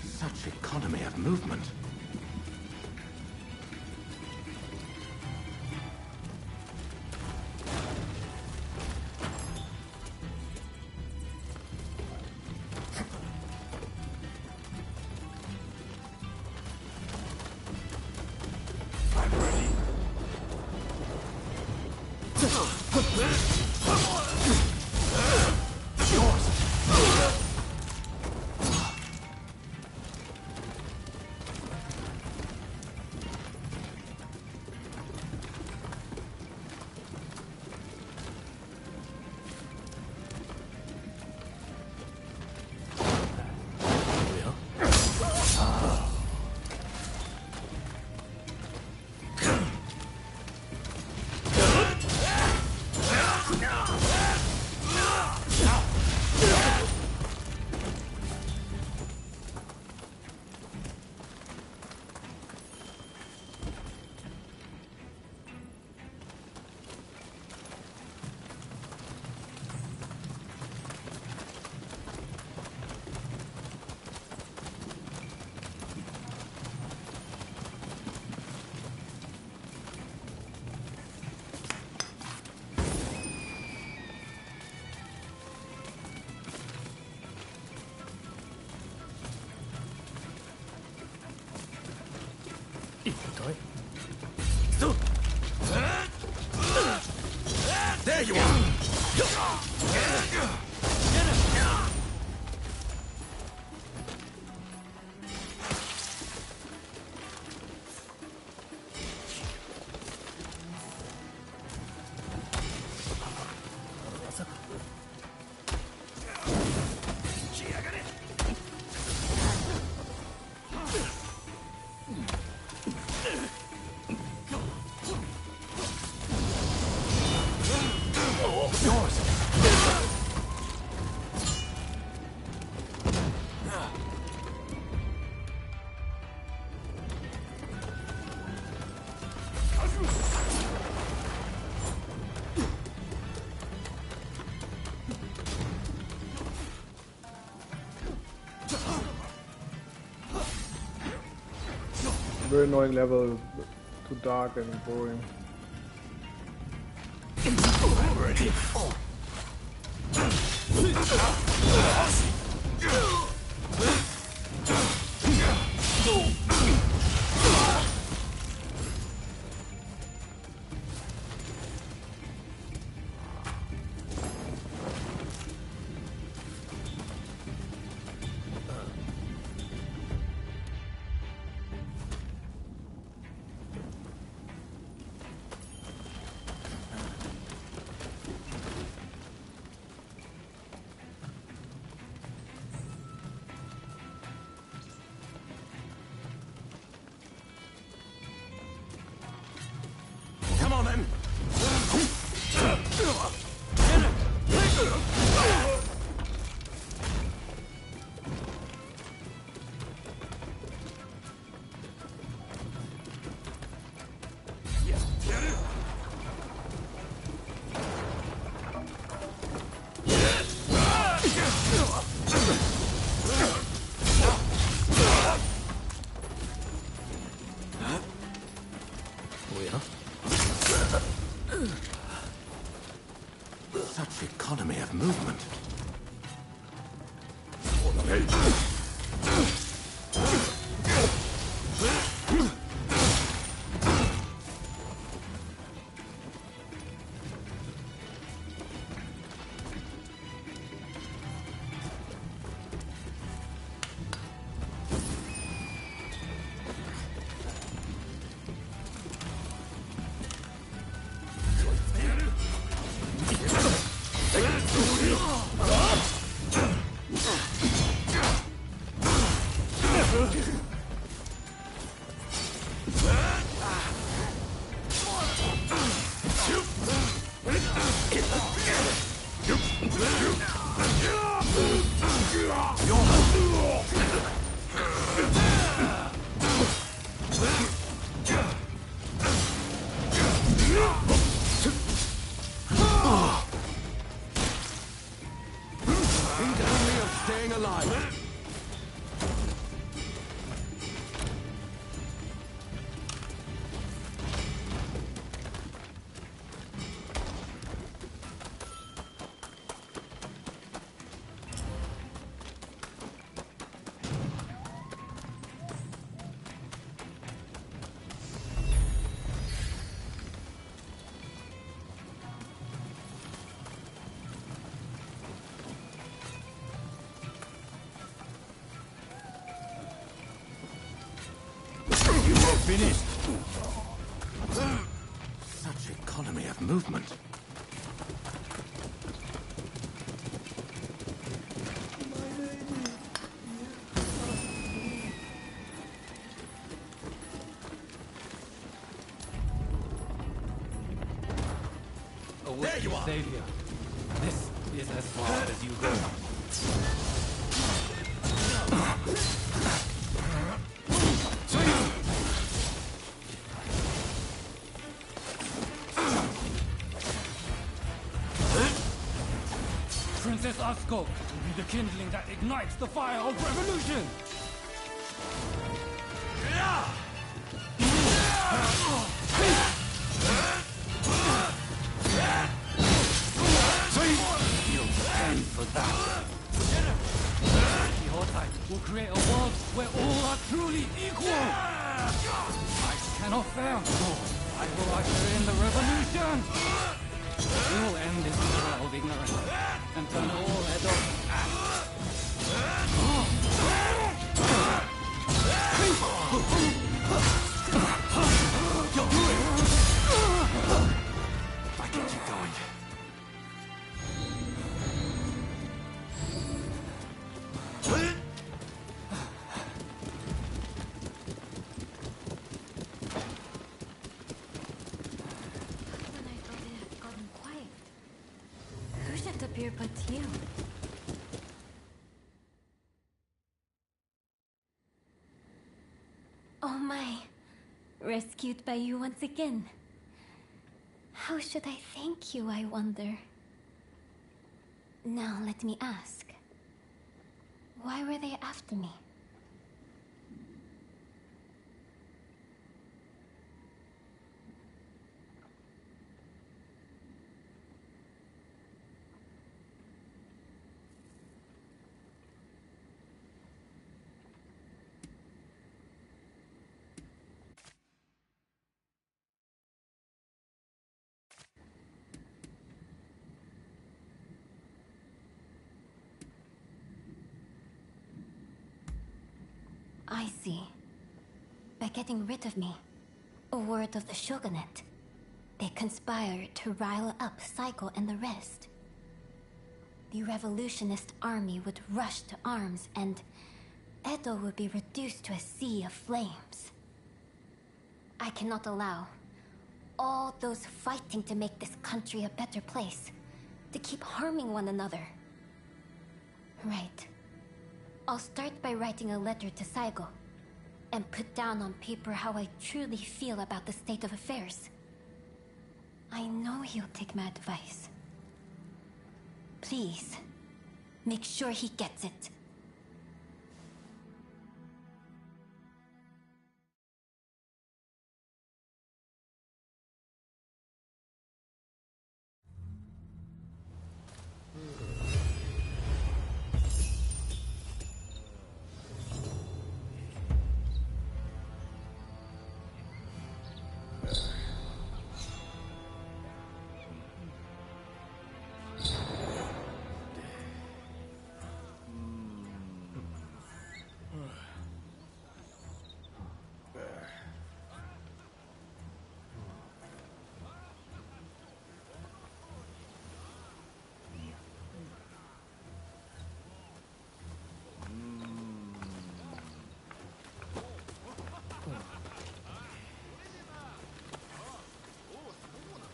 Such economy of movement. I'm ready. very annoying level, too dark and boring. Ready. Come on then. Such economy of movement. Staying alive. Finished. Such economy of movement. There you are. Savior. This is as far as you go. Princess Asko will be the kindling that ignites the fire of revolution! You'll pay for that! Your type will create a world where all are truly equal! I cannot fail. I will usher in the revolution! We will end this era of ignorance and turn all Edo to ash. I get you going. Appear but you. Oh my. Rescued by you once again. How should I thank you, I wonder? Now let me ask. Why were they after me? I see. By getting rid of me, a word of the shogunate, they conspired to rile up Saiko and the rest. The revolutionist army would rush to arms, and Edo would be reduced to a sea of flames. I cannot allow all those fighting to make this country a better place to keep harming one another. Right. I'll start by writing a letter to Saigo and put down on paper how I truly feel about the state of affairs. I know he'll take my advice. Please, make sure he gets it.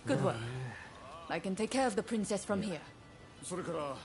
Good work. I can take care of the princess from here. それから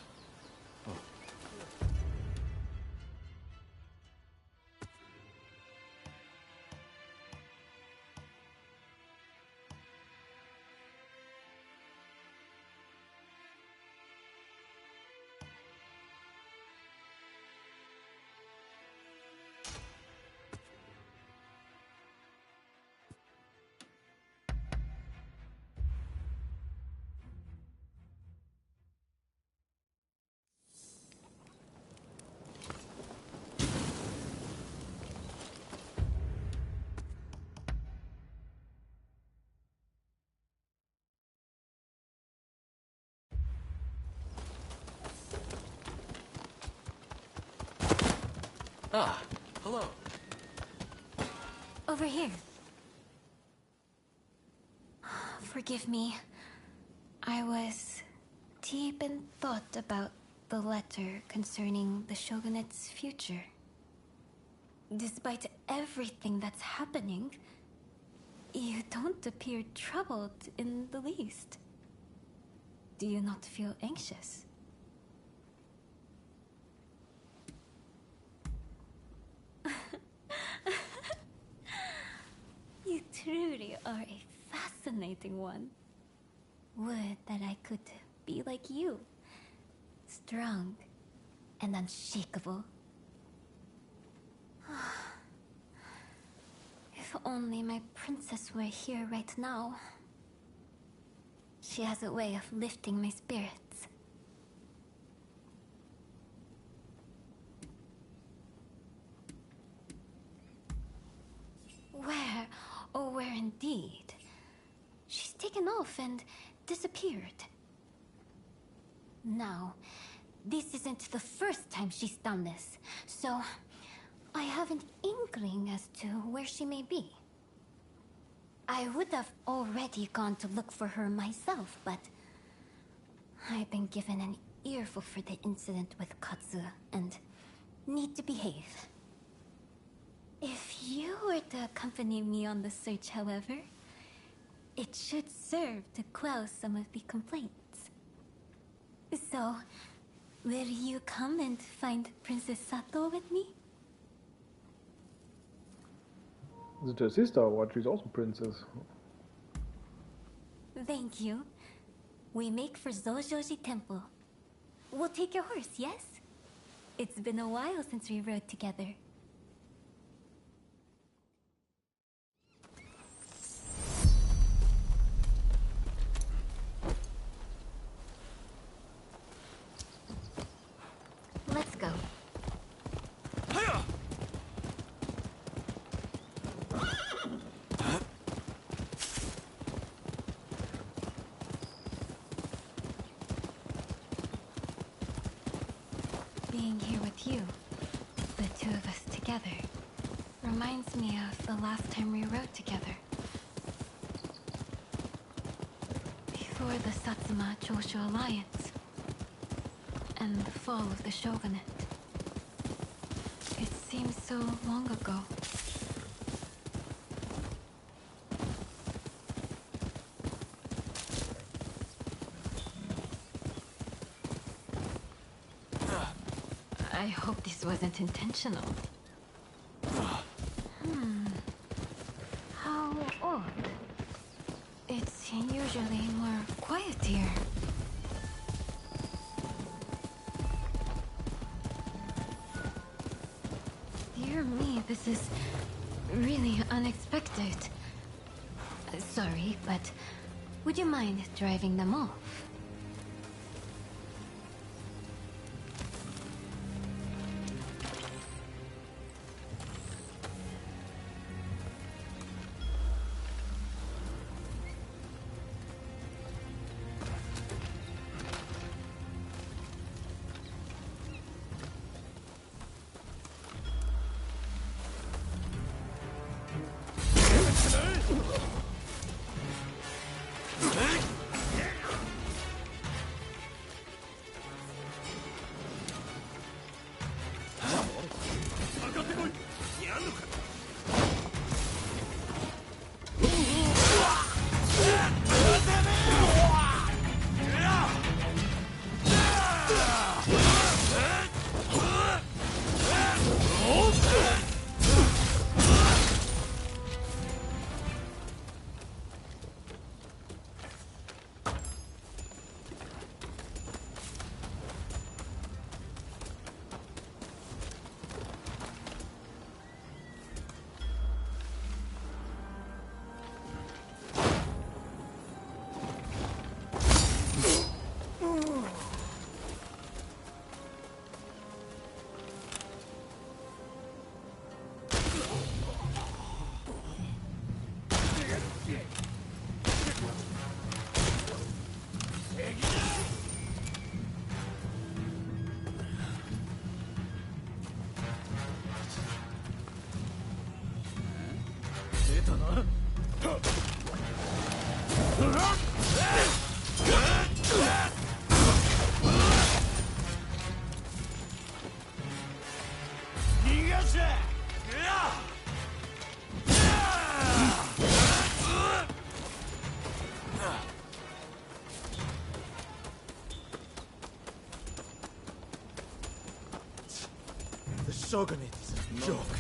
Ah, hello. Over here. Forgive me. I was deep in thought about the letter concerning the shogunate's future. Despite everything that's happening, you don't appear troubled in the least. Do you not feel anxious? You truly are a fascinating one. Would that I could be like you. Strong and unshakable. If only my princess were here right now. She has a way of lifting my spirits. Where? Oh, where indeed? She's taken off and disappeared. Now, this isn't the first time she's done this, so I have an inkling as to where she may be. I would have already gone to look for her myself, but I've been given an earful for the incident with Katsu and need to behave. If you were to accompany me on the search, however, it should serve to quell some of the complaints. So, will you come and find Princess Sato with me? Is it her sister or what? She's also princess. Thank you. We make for Zojoji Temple. We'll take your horse, yes? It's been a while since we rode together. Let's go. Being here with you, the two of us together, Reminds me of the last time we rode together. Before the Satsuma-Choshu alliance and the fall of the shogunate. It seems so long ago. I hope this wasn't intentional. How odd. It's usually more quiet here. Dear me, this is really unexpected. Sorry, but would you mind driving them off? The shogunate is a joke.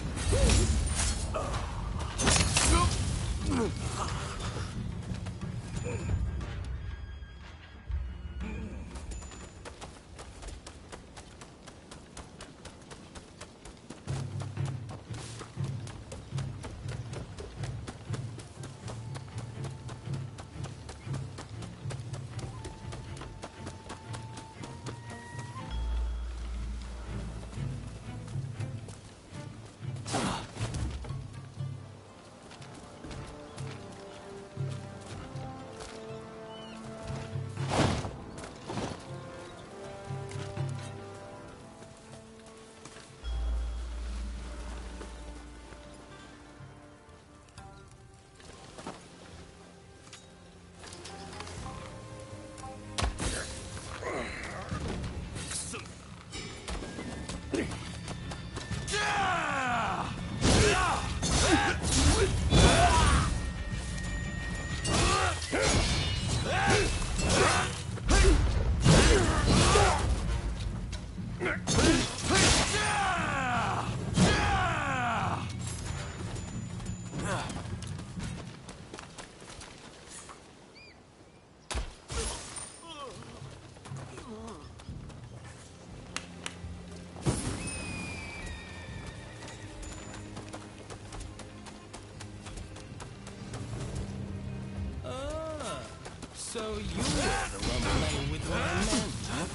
So you were the one playing with my men, huh?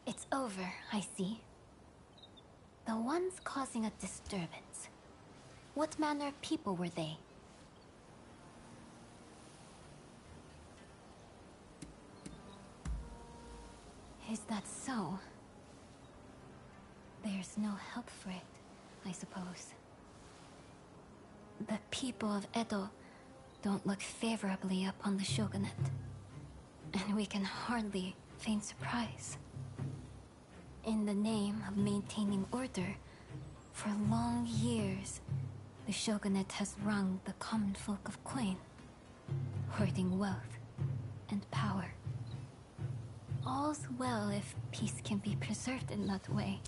It's over, I see. The ones causing a disturbance. What manner of people were they? Is that so? There's no help for it, I suppose. The people of Edo don't look favorably upon the shogunate. And we can hardly feign surprise. In the name of maintaining order, for long years, the shogunate has wrung the common folk of coin, hoarding wealth and power. All's well if peace can be preserved in that way.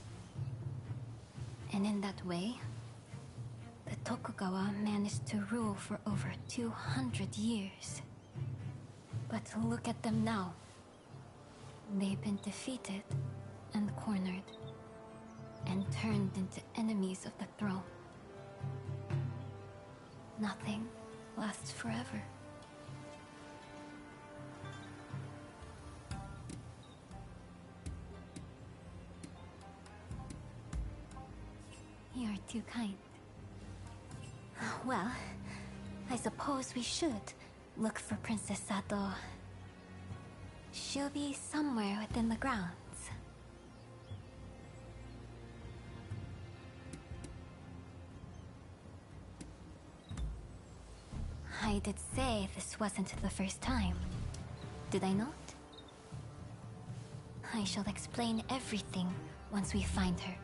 And in that way, the Tokugawa managed to rule for over 200 years. But look at them now. They've been defeated and cornered, and turned into enemies of the throne. Nothing lasts forever. You're too kind. Well, I suppose we should look for Princess Sato. She'll be somewhere within the grounds. I did say this wasn't the first time. Did I not? I shall explain everything once we find her.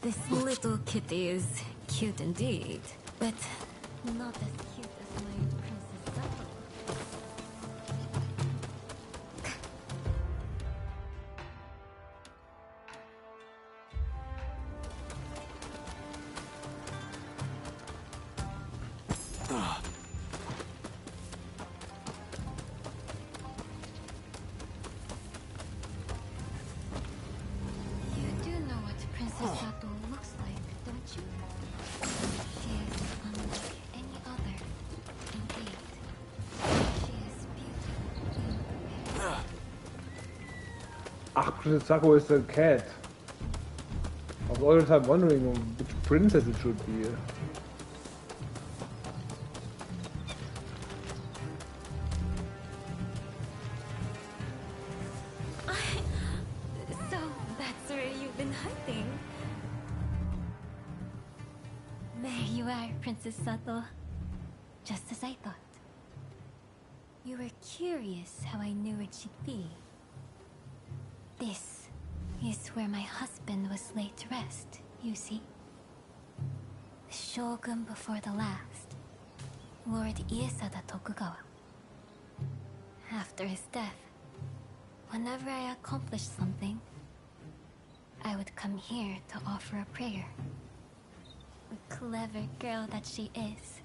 This little kitty is cute indeed, but not as cute as my Princess Sato. You do know what Princess Sato looks like, don't you? She is unlike any other. Indeed. She is beautiful. Ach, Princess Sato is a cat. I was all the time wondering which princess it should be. So that's where you've been hiding. There you are, Princess Sato. Just as I thought. You were curious how I knew where she'd be. This is where my husband was laid to rest, you see. The shogun before the last, Lord Iesada Tokugawa. After his death, whenever I accomplished something, I would come here to offer a prayer. The clever girl that she is,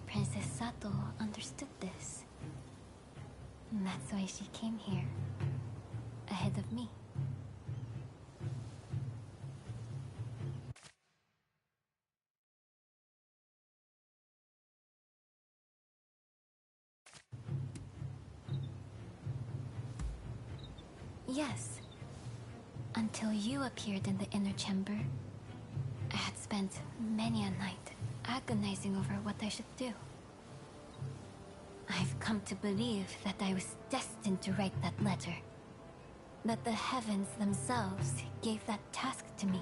Princess Sato understood this. And that's why she came here, ahead of me. Yes. Until you appeared in the inner chamber, I had spent many a night agonizing over what I should do. I've come to believe that I was destined to write that letter. that the heavens themselves gave that task to me.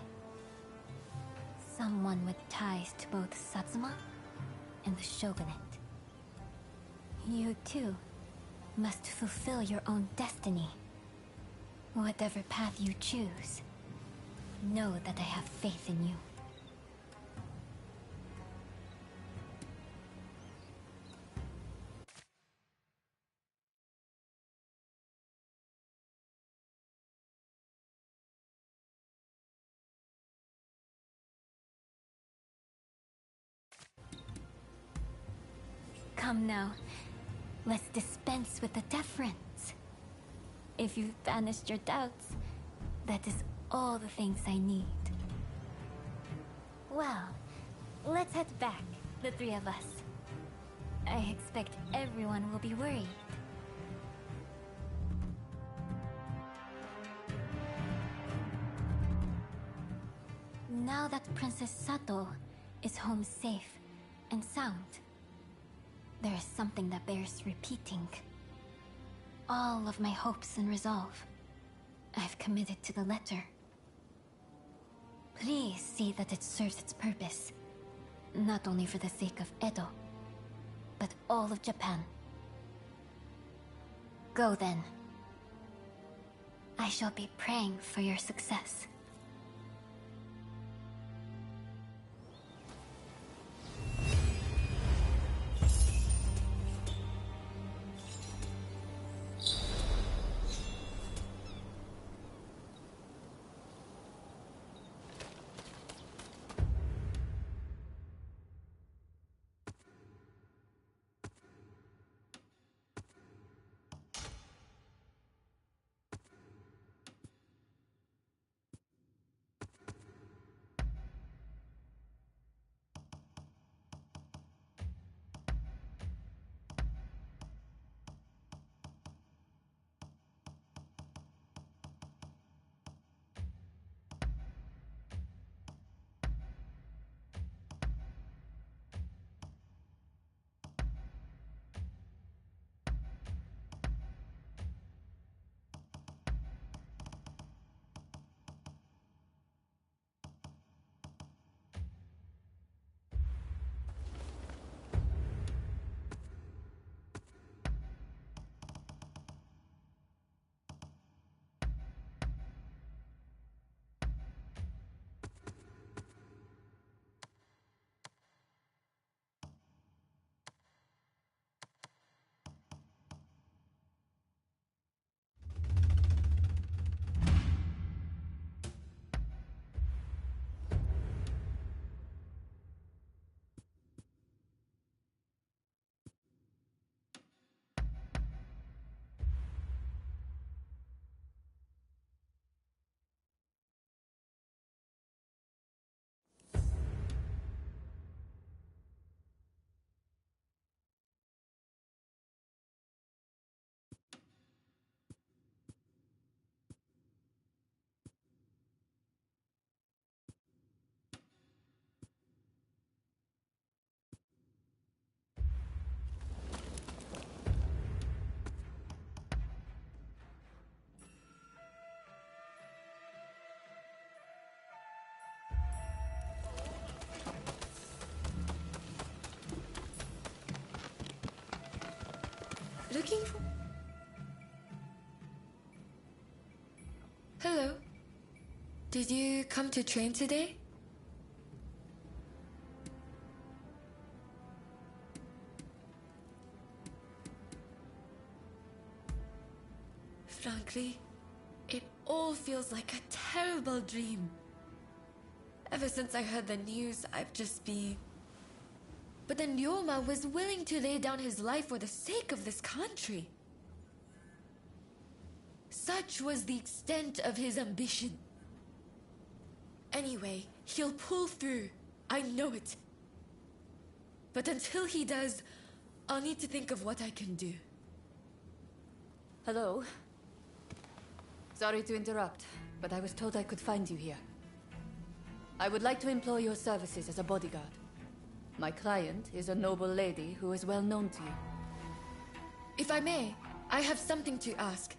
Someone with ties to both Satsuma and the Shogunate. You too must fulfill your own destiny. Whatever path you choose, know that I have faith in you. Come now, let's dispense with the deference. If you've banished your doubts, that is all the things I need. Well, let's head back, the three of us. I expect everyone will be worried. Now that Princess Sato is home safe and sound, there is something that bears repeating. All of my hopes and resolve, I've committed to the letter. Please see that it serves its purpose, not only for the sake of Edo, but all of Japan. Go then. I shall be praying for your success. Looking for... Hello. Did you come to train today? Frankly, it all feels like a terrible dream. Ever since I heard the news, I've just been... But then Ryoma was willing to lay down his life for the sake of this country. Such was the extent of his ambition. Anyway, he'll pull through. I know it. But until he does, I'll need to think of what I can do. Hello. Sorry to interrupt, but I was told I could find you here. I would like to employ your services as a bodyguard. My client is a noble lady who is well known to you. If I may, I have something to ask.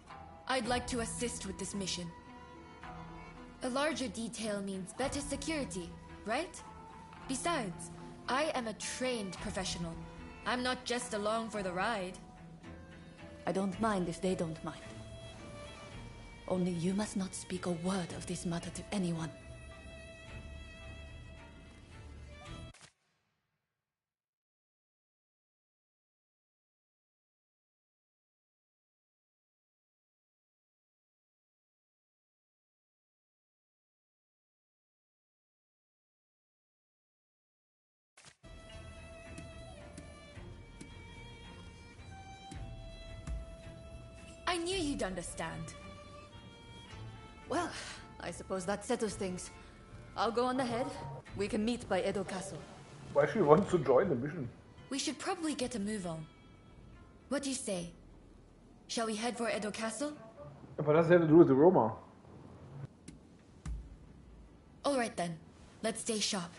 I'd like to assist with this mission. A larger detail means better security, right? Besides, I am a trained professional. I'm not just along for the ride. I don't mind if they don't mind. Only you must not speak a word of this matter to anyone. I knew you'd understand. Well, I suppose that settles things. I'll go on ahead. We can meet by Edo Castle. Why she wants to join the mission? We should probably get a move on. What do you say? Shall we head for Edo Castle? What does it have to do with the Roma? Alright then. Let's stay sharp.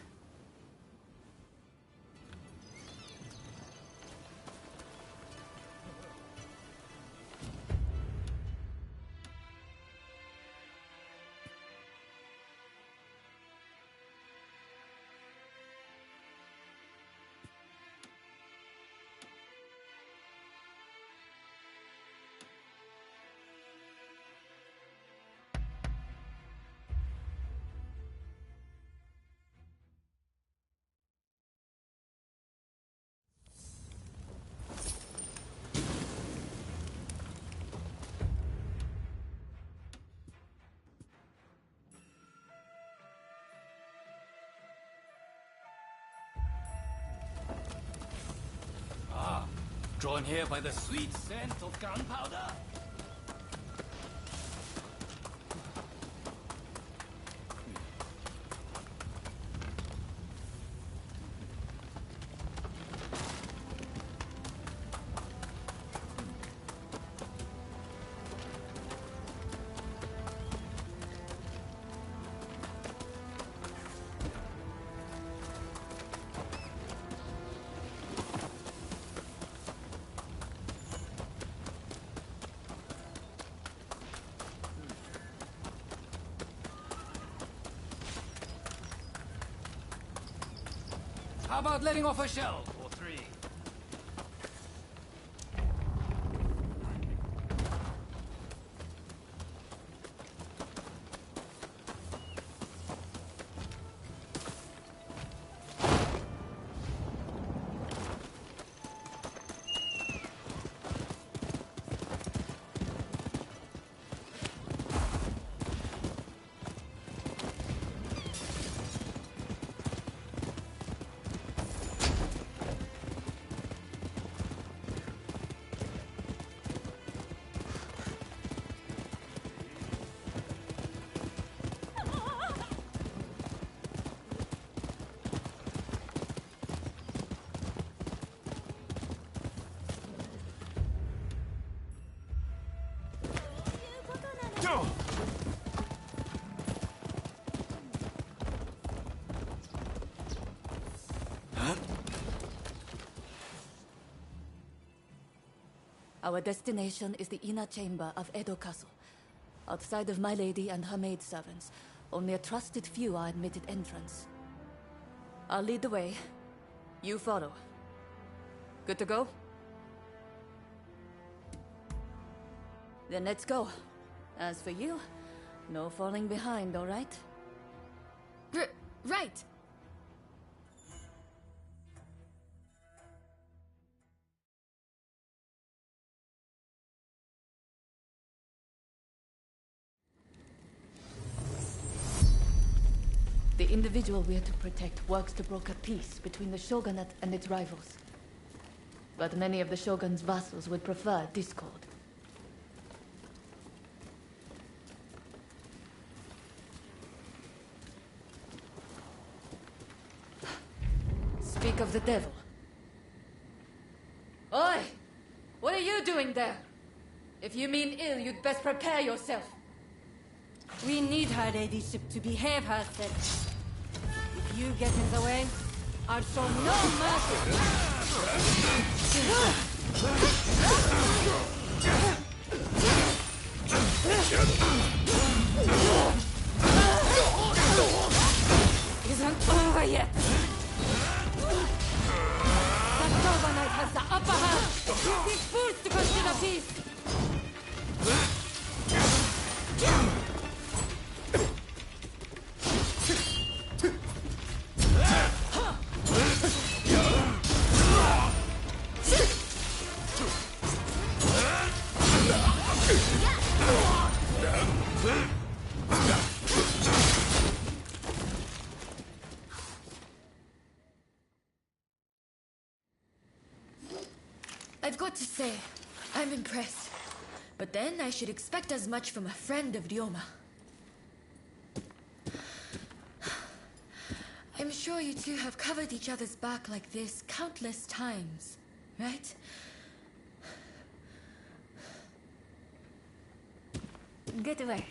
Drawn here by the sweet scent of gunpowder? How about letting off a shell or three? Our destination is the inner chamber of Edo Castle. Outside of my lady and her maidservants, only a trusted few are admitted entrance. I'll lead the way. You follow. Good to go? Then let's go. As for you, no falling behind, all right? Right! The individual we're to protect works to broker peace between the shogunate and its rivals. But many of the shogun's vassals would prefer discord. Speak of the devil. Oi! What are you doing there? If you mean ill, you'd best prepare yourself. We need her ladyship to behave herself. If you get in the way, I'll show no mercy. Isn't over yet. The Silver Knight has the upper hand. He's forced to consider peace. I've got to say, I'm impressed. But then I should expect as much from a friend of Ryoma. I'm sure you two have covered each other's back like this countless times, right? Good work.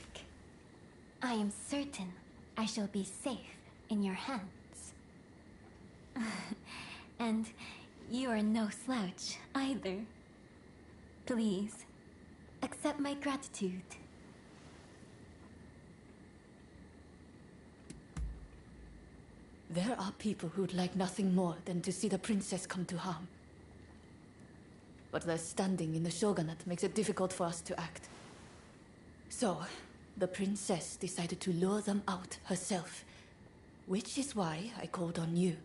I am certain I shall be safe in your hands. And you are no slouch either. Please, accept my gratitude. There are people who'd like nothing more than to see the princess come to harm. But their standing in the shogunate makes it difficult for us to act. So, the princess decided to lure them out herself, which is why I called on you,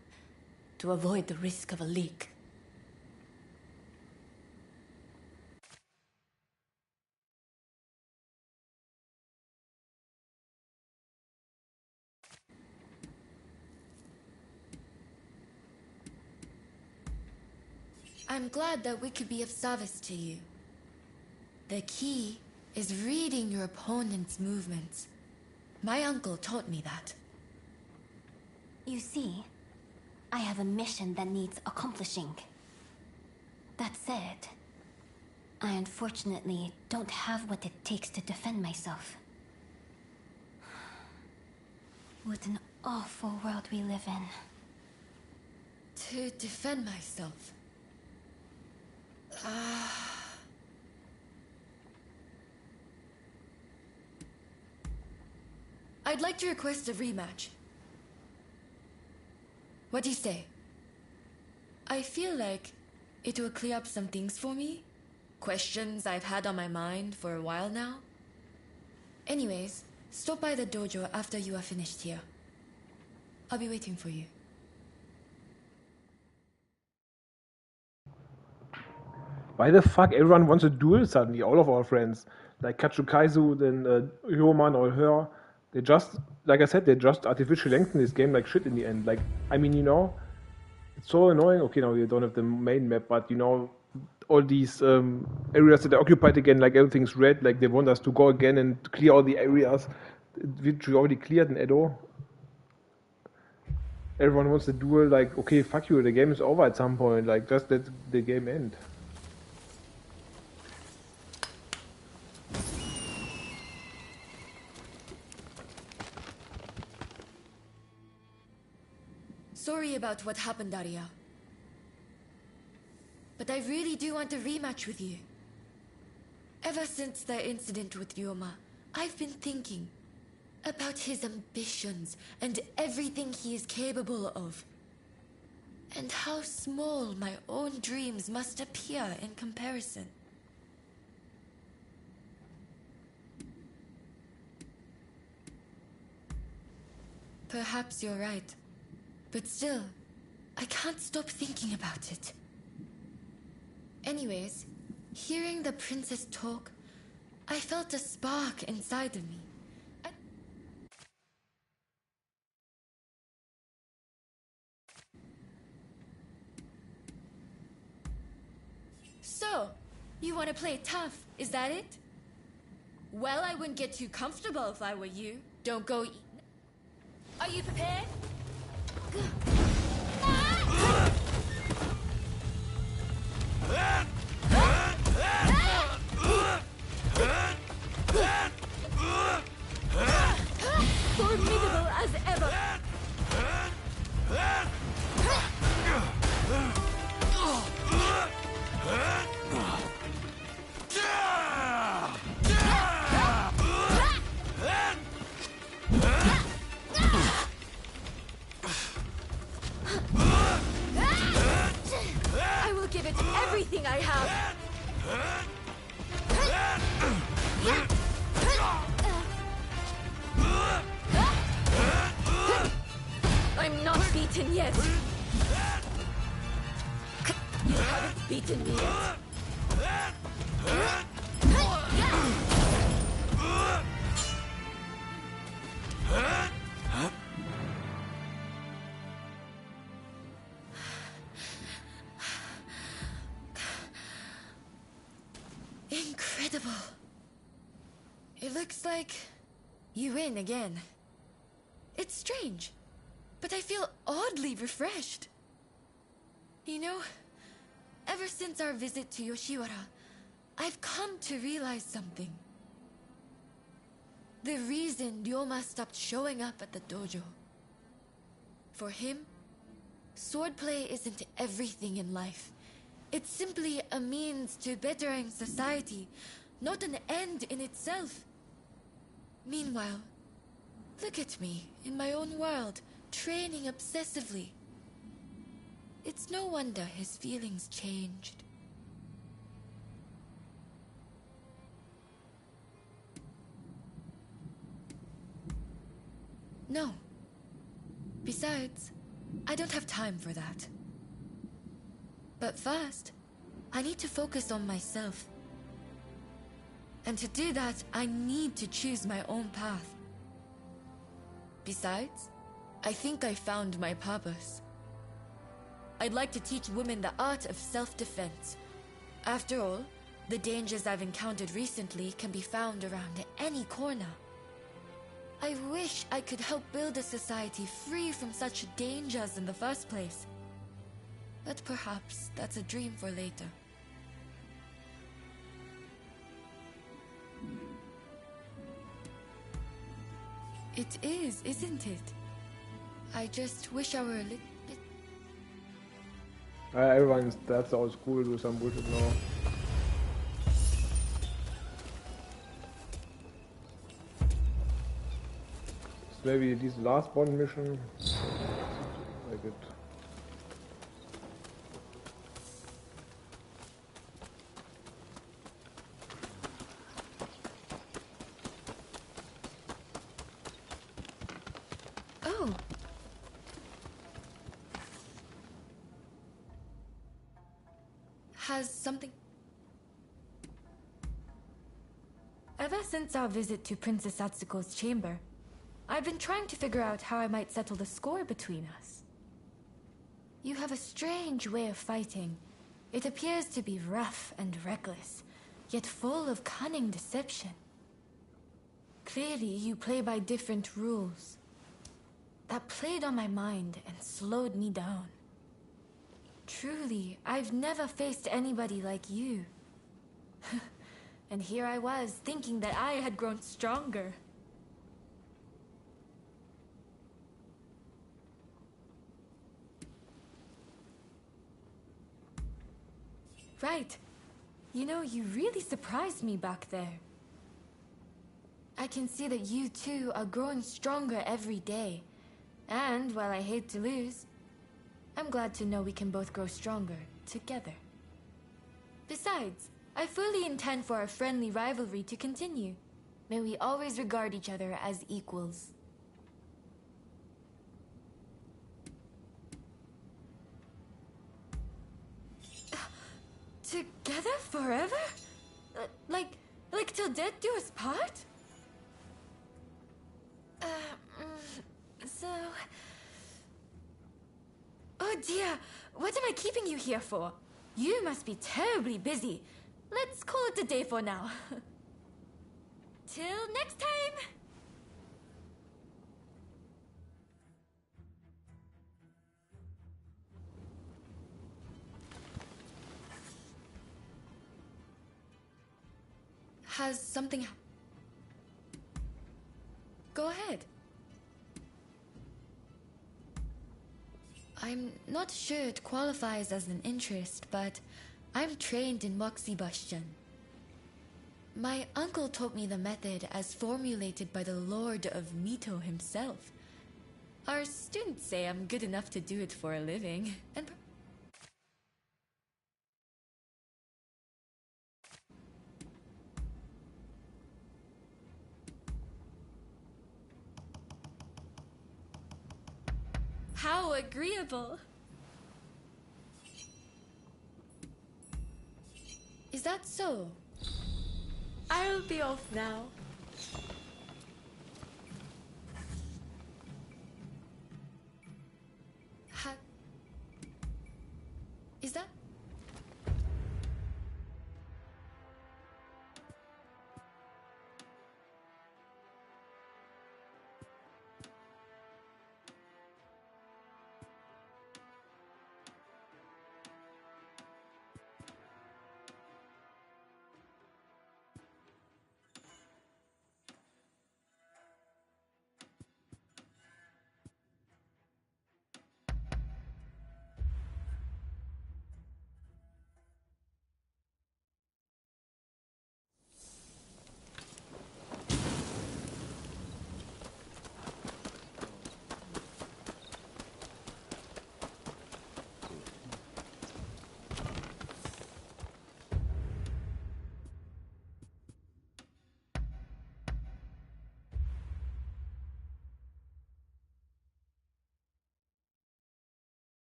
to avoid the risk of a leak. I'm glad that we could be of service to you. The key is reading your opponent's movements. My uncle taught me that. You see, I have a mission that needs accomplishing. That said, I unfortunately don't have what it takes to defend myself. What an awful world we live in. To defend myself. I'd like to request a rematch. What do you say? I feel like it will clear up some things for me. Questions I've had on my mind for a while now. Anyways, stop by the dojo after you are finished here. I'll be waiting for you. Why the fuck everyone wants a duel suddenly? All of our friends, like Kachukaizu, then Hyoman or her, they just, like I said, they just artificially lengthen this game like shit in the end. Like, I mean, you know, it's so annoying. Okay, now you don't have the main map, but you know, all these areas that are occupied again, like everything's red, like they want us to go again and clear all the areas which we already cleared in Edo. Everyone wants a duel, like, okay, fuck you, the game is over at some point, like, just let the game end. Sorry about what happened, Arya. But I really do want a rematch with you. Ever since the incident with Ryoma, I've been thinking about his ambitions and everything he is capable of. And how small my own dreams must appear in comparison. Perhaps you're right. But still, I can't stop thinking about it. Anyways, hearing the princess talk, I felt a spark inside of me. So, you want to play tough, is that it? Well, I wouldn't get too comfortable if I were you. Don't go eat. Are you prepared? Formidable as ever. frighten me yet. Incredible. It looks like you win again. It's strange, but I feel oddly refreshed. You know, ever since our visit to Yoshiwara, I've come to realize something. The reason Ryoma stopped showing up at the dojo. For him, swordplay isn't everything in life. It's simply a means to bettering society, not an end in itself. Meanwhile, look at me, in my own world, training obsessively. It's no wonder his feelings changed. No. Besides, I don't have time for that. But first, I need to focus on myself. And to do that, I need to choose my own path. Besides, I think I found my purpose. I'd like to teach women the art of self-defense. After all, the dangers I've encountered recently can be found around any corner. I wish I could help build a society free from such dangers in the first place. But perhaps that's a dream for later. It is, isn't it? I just wish I were a little bit... Everyone's that's all school do some bullshit now. Maybe this last Bond mission. Like it. Oh. Has something... Ever since our visit to Princess Atsuko's chamber, I've been trying to figure out how I might settle the score between us. You have a strange way of fighting. It appears to be rough and reckless, yet full of cunning deception. Clearly, you play by different rules. That played on my mind and slowed me down. Truly, I've never faced anybody like you. And here I was, thinking that I had grown stronger. Right. You know, you really surprised me back there. I can see that you too are growing stronger every day. And while I hate to lose, I'm glad to know we can both grow stronger together. Besides, I fully intend for our friendly rivalry to continue. May we always regard each other as equals. Together forever? Like till death do us part? So... Oh dear, what am I keeping you here for? You must be terribly busy. Let's call it a day for now. Till next time! Has something... Go ahead. I'm not sure it qualifies as an interest, but I'm trained in Moxibustion. My uncle taught me the method as formulated by the Lord of Mito himself. Our students say I'm good enough to do it for a living, and how agreeable. So, I'll be off now. Is that?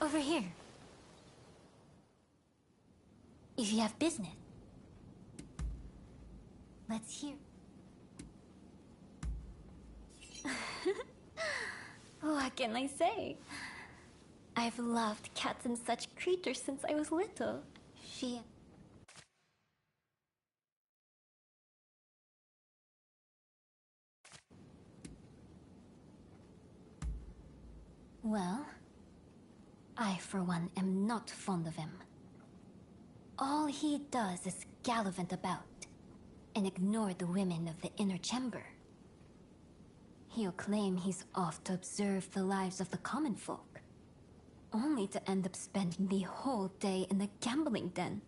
Over here. If you have business, let's hear. What can I say? I've loved cats and such creatures since I was little. Well, I, for one, am not fond of him. All he does is gallivant about and ignore the women of the inner chamber. He'll claim he's off to observe the lives of the common folk, only to end up spending the whole day in the gambling den.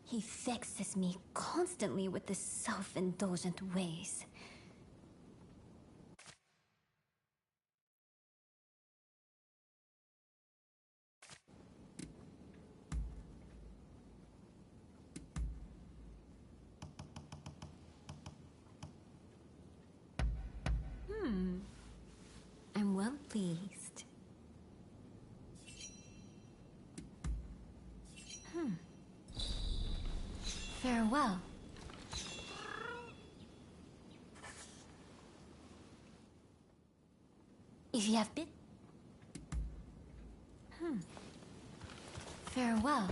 He vexes me constantly with his self-indulgent ways. I'm well pleased. Farewell. If you have been... Farewell.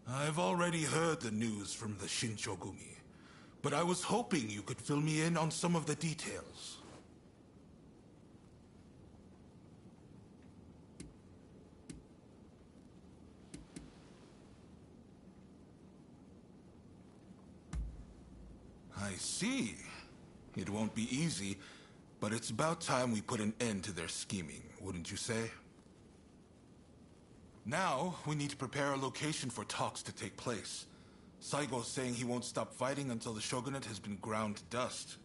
I've already heard the news from the Shinchogumi, but I was hoping you could fill me in on some of the details. I see. It won't be easy, but it's about time we put an end to their scheming, wouldn't you say? Now, we need to prepare a location for talks to take place. Saigo's saying he won't stop fighting until the shogunate has been ground to dust.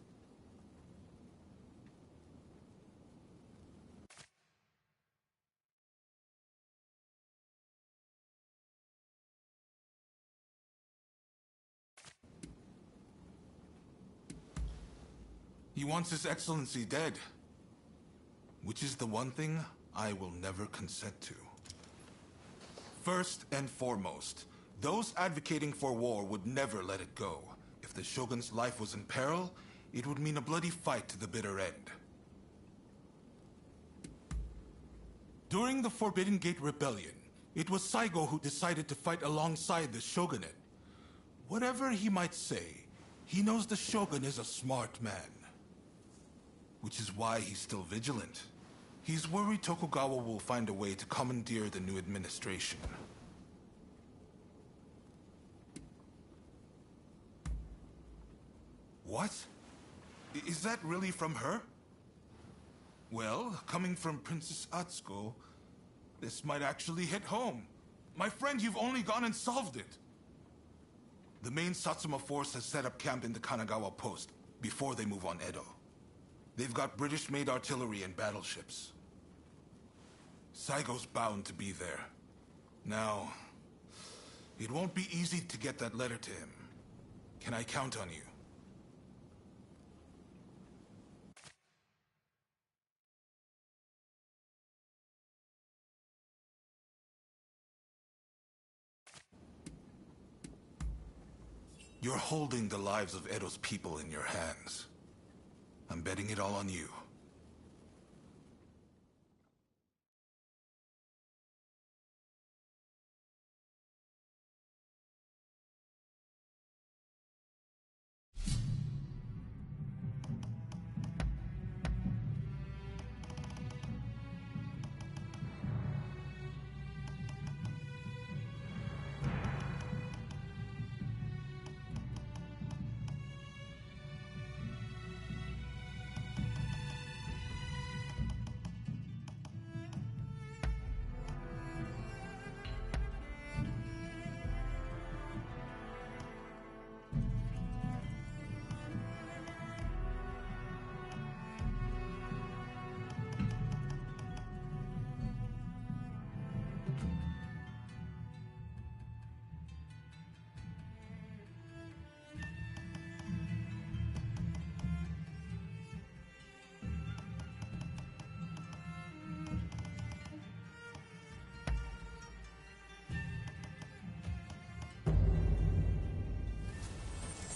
He wants His Excellency dead, which is the one thing I will never consent to. First and foremost, those advocating for war would never let it go. If the shogun's life was in peril, it would mean a bloody fight to the bitter end. During the Forbidden Gate Rebellion, it was Saigo who decided to fight alongside the shogunate. Whatever he might say, he knows the shogun is a smart man. Which is why he's still vigilant. He's worried Tokugawa will find a way to commandeer the new administration. What? Is that really from her? Well, coming from Princess Atsuko, this might actually hit home. My friend, you've only gone and solved it. The main Satsuma force has set up camp in the Kanagawa post before they move on Edo. They've got British-made artillery and battleships. Saigo's bound to be there. Now, it won't be easy to get that letter to him. Can I count on you? You're holding the lives of Edo's people in your hands. I'm betting it all on you.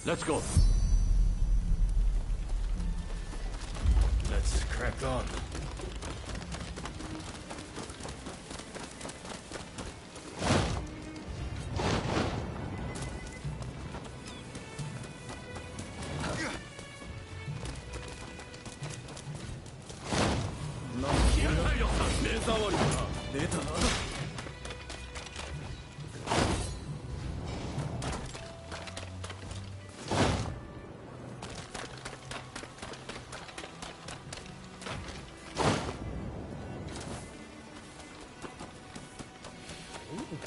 Let's go. Let's crack on.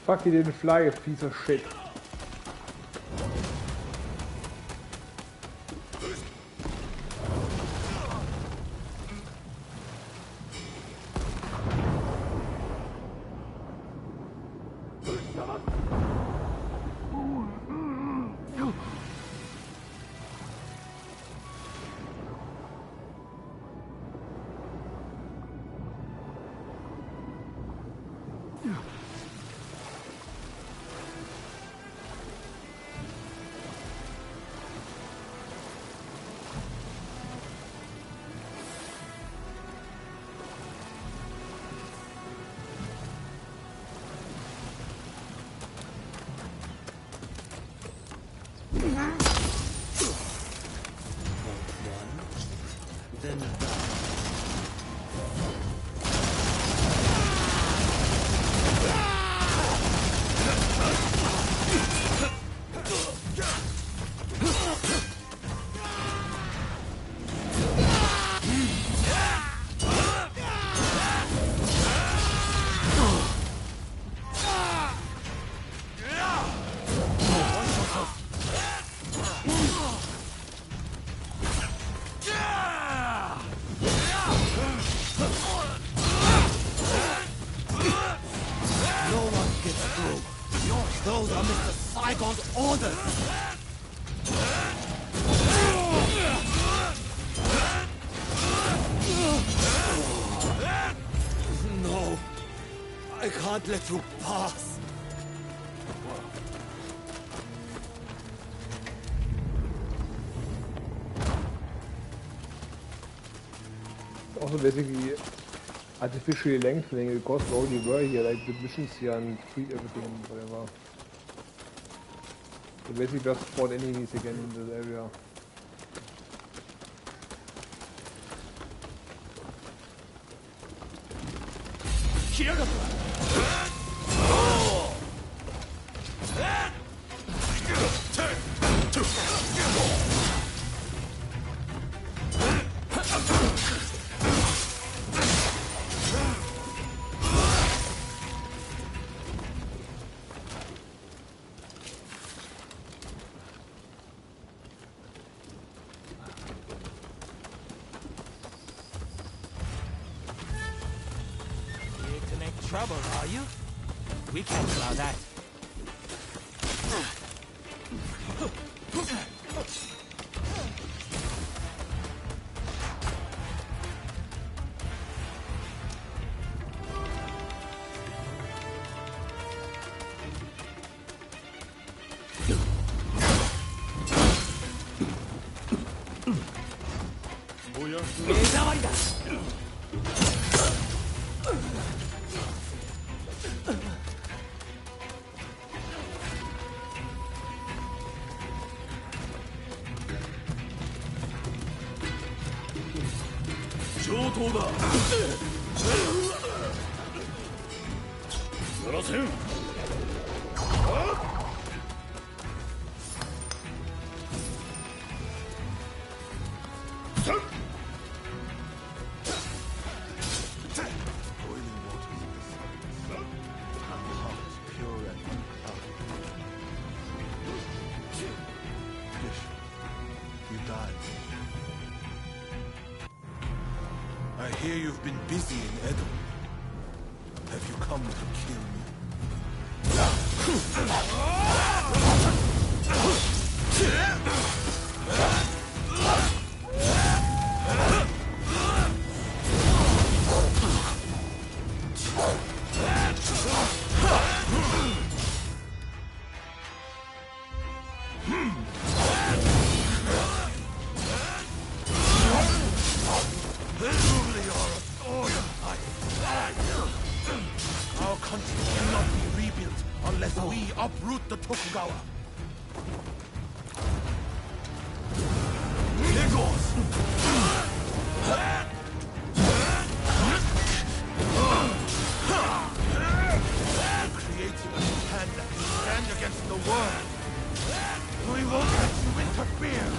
Fuck, he didn't fly, a piece of shit. Those are Mr. Saigon's orders! No, I can't let you pass. Also basically artificially lengthening it cost all you were here, like the missions here and treat everything, whatever. So basically just fought enemies again in this area. trouble, are you? We can't allow that. I hear you've been busy in Edo. Have you come to kill me? Our country cannot be rebuilt unless we uproot the Tokugawa. Creating a Japan that can stand against the world. We won't let you interfere.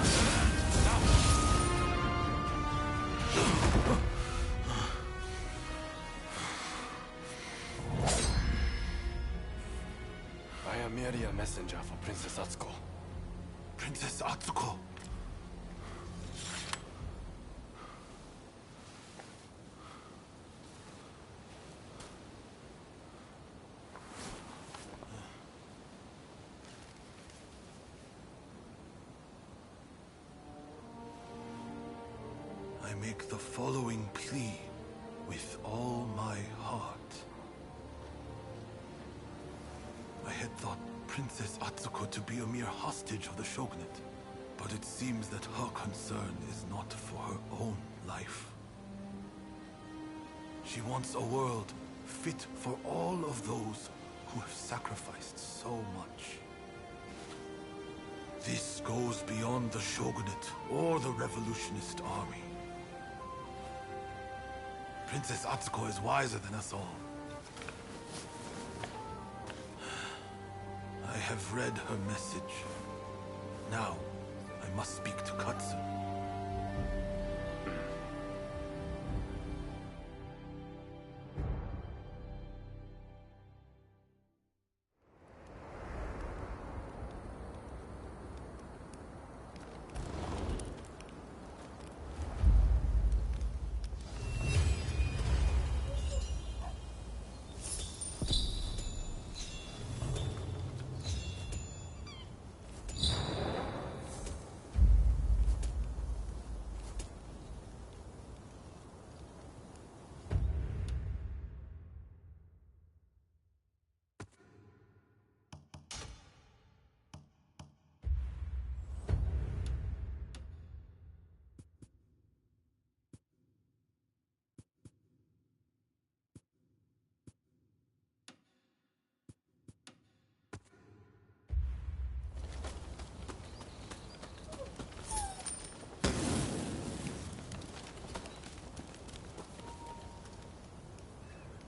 I am merely a messenger for Princess Atsuko. Princess Atsuko. I make the following plea with all my heart. I had thought Princess Atsuko to be a mere hostage of the shogunate, but it seems that her concern is not for her own life. She wants a world fit for all of those who have sacrificed so much. This goes beyond the shogunate or the revolutionist army. Princess Atsuko is wiser than us all. I have read her message. Now, I must speak to Katsu.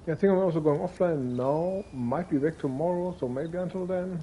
Yeah, I think I'm also going offline now. Might be back tomorrow, so maybe until then.